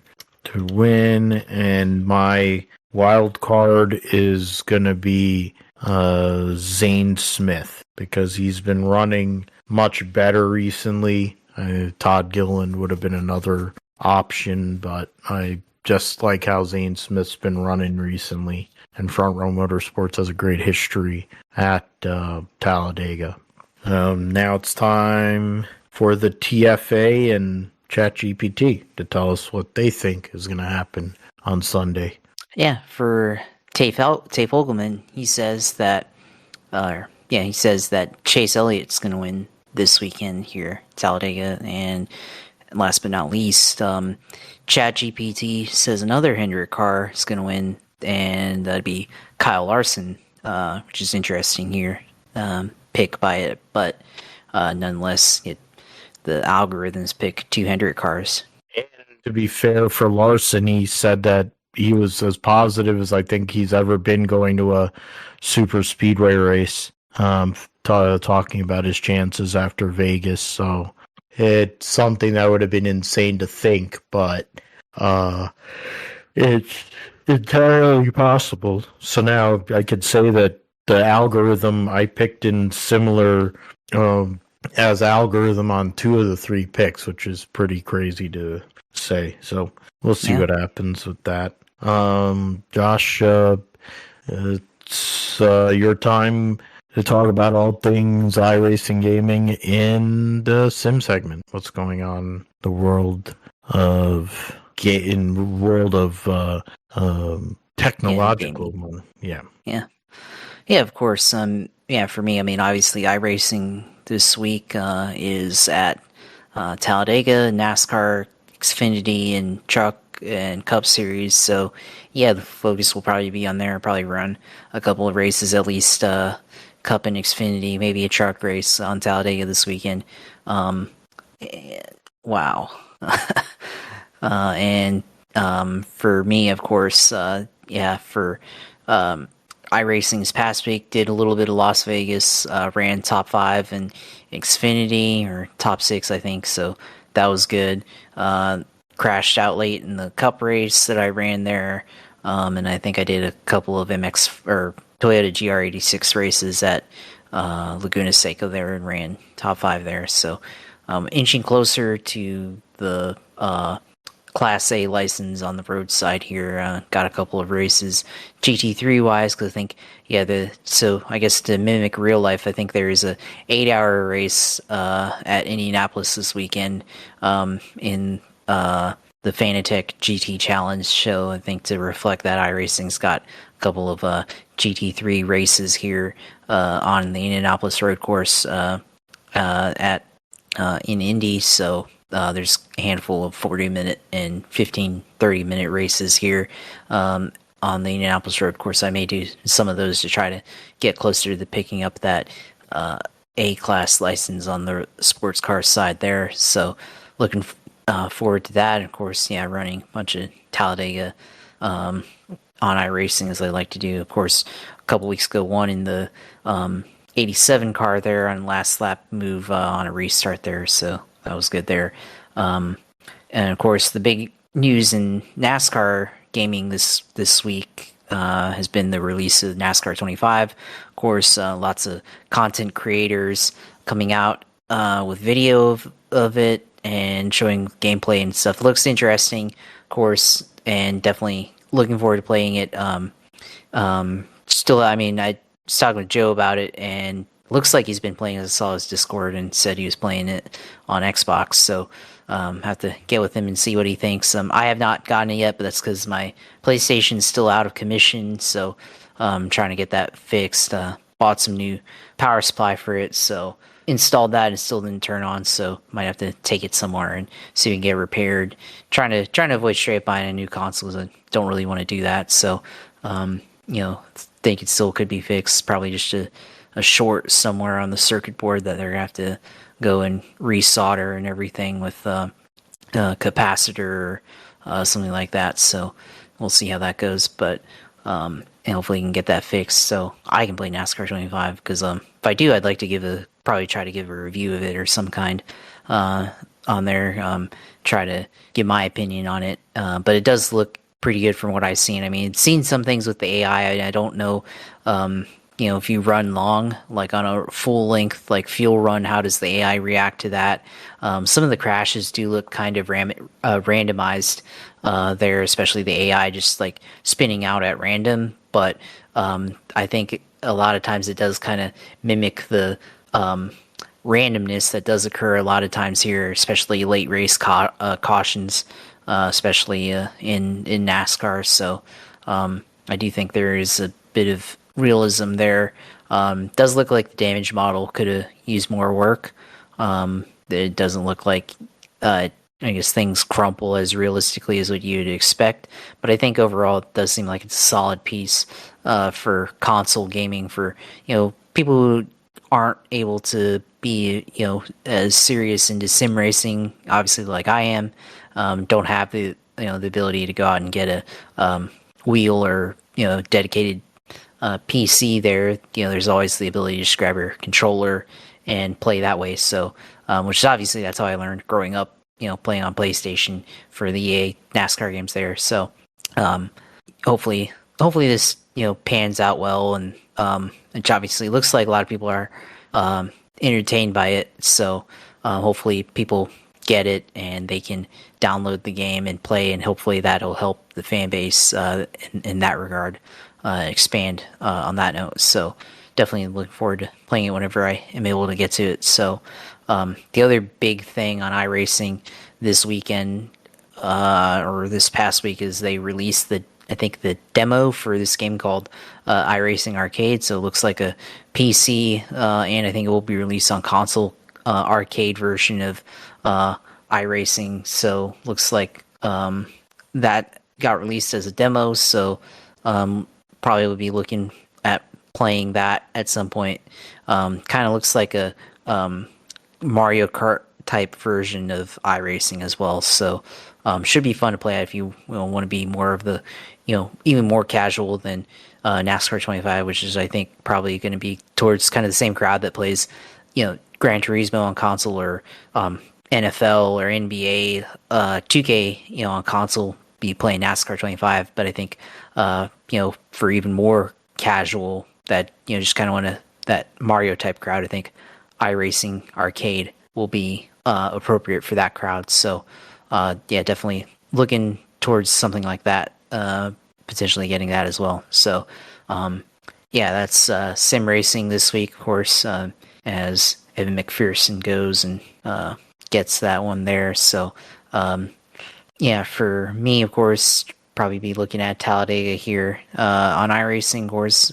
win. And my wild card is gonna be Zane Smith, because he's been running much better recently. Todd Gilliland would have been another option, but I just like how Zane Smith's been running recently, and Front Row Motorsports has a great history at Talladega. Now it's time for the TFA and ChatGPT to tell us what they think is going to happen on Sunday. Yeah, for Tate Fogelman, he says that Chase Elliott's going to win this weekend here at Talladega, and last but not least, ChatGPT says another Hendrick car is going to win, and that'd be Kyle Larson, which is interesting here, pick by it, but nonetheless, the algorithms pick 2 Hendrick cars. And to be fair for Larson, he said that he was as positive as I think he's ever been going to a super speedway race, talking about his chances after Vegas. So It's something that would have been insane to think, but it's entirely possible. So now I could say that the algorithm I picked in similar as algorithm on 2 of the 3 picks, which is pretty crazy to say. So we'll see what happens with that. Josh, it's your time to talk about all things iRacing gaming in the sim segment. What's going on in the world of technological? Yeah. Of course. For me, I mean, obviously, iRacing this week is at Talladega, NASCAR, Xfinity, and Truck and Cup Series. So, yeah, the focus will probably be on there. Probably run a couple of races, at least Cup and Xfinity, maybe a truck race on Talladega this weekend. Wow. And for me, of course, for iRacing this past week, did a little bit of Las Vegas, ran top 5 and Xfinity, or top 6, I think, so that was good. Crashed out late in the Cup race that I ran there, and I think I did a couple of MX or Toyota GR86 races at Laguna Seca there and ran top 5 there, so inching closer to the Class A license on the roadside here. Got a couple of races GT3 wise, because I think so I guess to mimic real life, I think there is a 8-hour race at Indianapolis this weekend in the Fanatec GT Challenge show. I think to reflect that, iRacing's got a couple of GT3 races here on the Indianapolis road course in Indy, so there's a handful of 40-minute and 30-minute races here on the Indianapolis road course. I may do some of those to try to get closer to picking up that A-class license on the sports car side there. So looking forward to that. And of course, running a bunch of Talladega on iRacing, as I like to do. Of course, a couple weeks ago, won in the 87 car there on last lap move on a restart there, so that was good there. And of course, the big news in NASCAR gaming this week has been the release of NASCAR 25. Of course, lots of content creators coming out with video of it and showing gameplay and stuff. It looks interesting, of course, and definitely looking forward to playing it. Still, I mean, I was talking with Joe about it, and looks like he's been playing, as I saw his Discord, and said he was playing it on Xbox, so have to get with him and see what he thinks. I have not gotten it yet, but that's because my PlayStation's still out of commission, so I'm trying to get that fixed. Bought some new power supply for it, so installed that and still didn't turn on, so might have to take it somewhere and see if we can get it repaired. Trying to avoid straight buying a new console, because I don't really want to do that, so think it still could be fixed. Probably just a short somewhere on the circuit board that they're gonna have to go and resolder and everything with a capacitor or something like that. So we'll see how that goes, but and hopefully we can get that fixed so I can play NASCAR 25, because if I do, I'd like to probably try to give a review of it or some kind on there, try to give my opinion on it, but it does look pretty good from what I've seen. I mean, seen some things with the AI. I don't know, if you run long, like on a full length, like fuel run, how does the AI react to that? Some of the crashes do look kind of randomized there, especially the AI just like spinning out at random. But I think a lot of times it does kind of mimic the randomness that does occur a lot of times here, especially late race cautions. Especially in NASCAR, so I do think there is a bit of realism there. Does look like the damage model could have used more work. It doesn't look like I guess things crumple as realistically as what you'd expect, but I think overall it does seem like it's a solid piece for console gaming for people who aren't able to be as serious into sim racing, obviously, like I am. Don't have the the ability to go out and get a wheel or dedicated PC there. There's always the ability to just grab your controller and play that way. So, which is obviously that's how I learned growing up, playing on PlayStation for the EA NASCAR games there. So, hopefully this pans out well, and which obviously looks like a lot of people are entertained by it. So, hopefully people get it and they can download the game and play, and hopefully that'll help the fan base in that regard expand on that note. So definitely looking forward to playing it whenever I am able to get to it. So the other big thing on iRacing this weekend or this past week is they released the demo for this game called iRacing Arcade. So it looks like a PC and I think it will be released on console arcade version of iRacing. So looks like that got released as a demo. So probably will be looking at playing that at some point. Kind of looks like a Mario Kart type version of iRacing as well. So should be fun to play if you want to be more of the, even more casual than NASCAR 25, which is I think probably going to be towards kind of the same crowd that plays, Gran Turismo on console, or NFL or NBA 2K, on console, be playing NASCAR 25. But I think, for even more casual that, just kind of want to, that Mario type crowd, I think iRacing Arcade will be appropriate for that crowd. So, definitely looking towards something like that, potentially getting that as well. So, that's sim racing this week, of course, as Evan McPherson goes and gets that one there. So, for me, of course, probably be looking at Talladega here on iRacing, of course,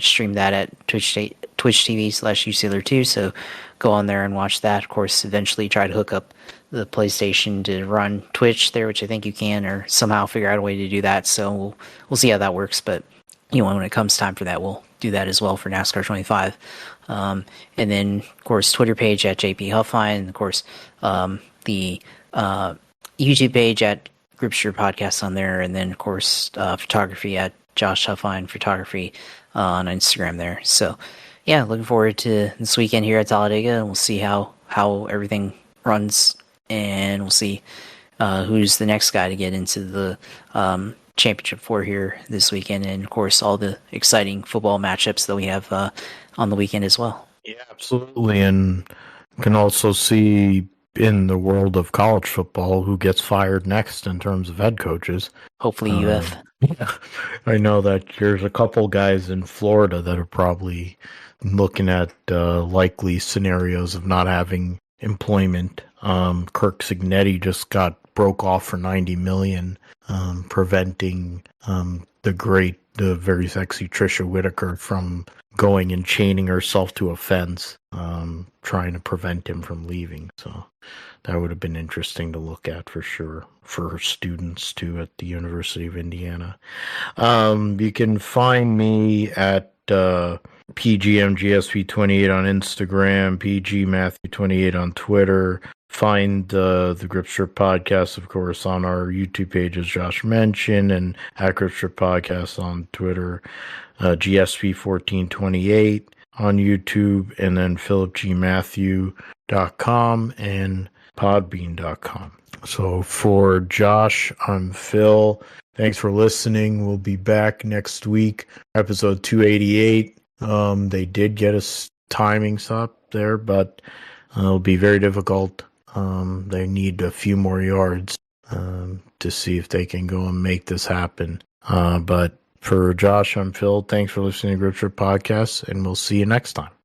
stream that at Twitch TV/USailor2. So go on there and watch that. Of course, eventually try to hook up the PlayStation to run Twitch there, which I think you can, or somehow figure out a way to do that. So we'll see how that works. But when it comes time for that, we'll do that as well for NASCAR 25. And then, of course, Twitter page at JP Huffine, and of course, the YouTube page at Gripster Podcast on there, and then, of course, photography at Josh Huffine Photography on Instagram there. So, looking forward to this weekend here at Talladega, and we'll see how everything runs, and we'll see who's the next guy to get into the championship for here this weekend, and of course all the exciting football matchups that we have on the weekend as well. Yeah, absolutely. And you can also see in the world of college football who gets fired next in terms of head coaches. Hopefully UF. Yeah, I know that there's a couple guys in Florida that are probably looking at likely scenarios of not having employment. Kirk Signetti just broke off for $90 million, preventing the very sexy Trisha Whitaker from going and chaining herself to a fence, trying to prevent him from leaving. So that would have been interesting to look at for sure, for her students too at the University of Indiana. You can find me at PGMGSP28 on Instagram, PGMatthew28 on Twitter. Find the Gripstrip Podcast, of course, on our YouTube page, as Josh mentioned, and at Gripstrip Podcast on Twitter, GSP1428 on YouTube, and then PhilipGMatthew.com and Podbean.com. So for Josh, I'm Phil. Thanks for listening. We'll be back next week, episode 288. They did get us timings up there, but it'll be very difficult. They need a few more yards to see if they can go and make this happen. But for Josh, I'm Phil. Thanks for listening to Grip Trip Podcast, and we'll see you next time.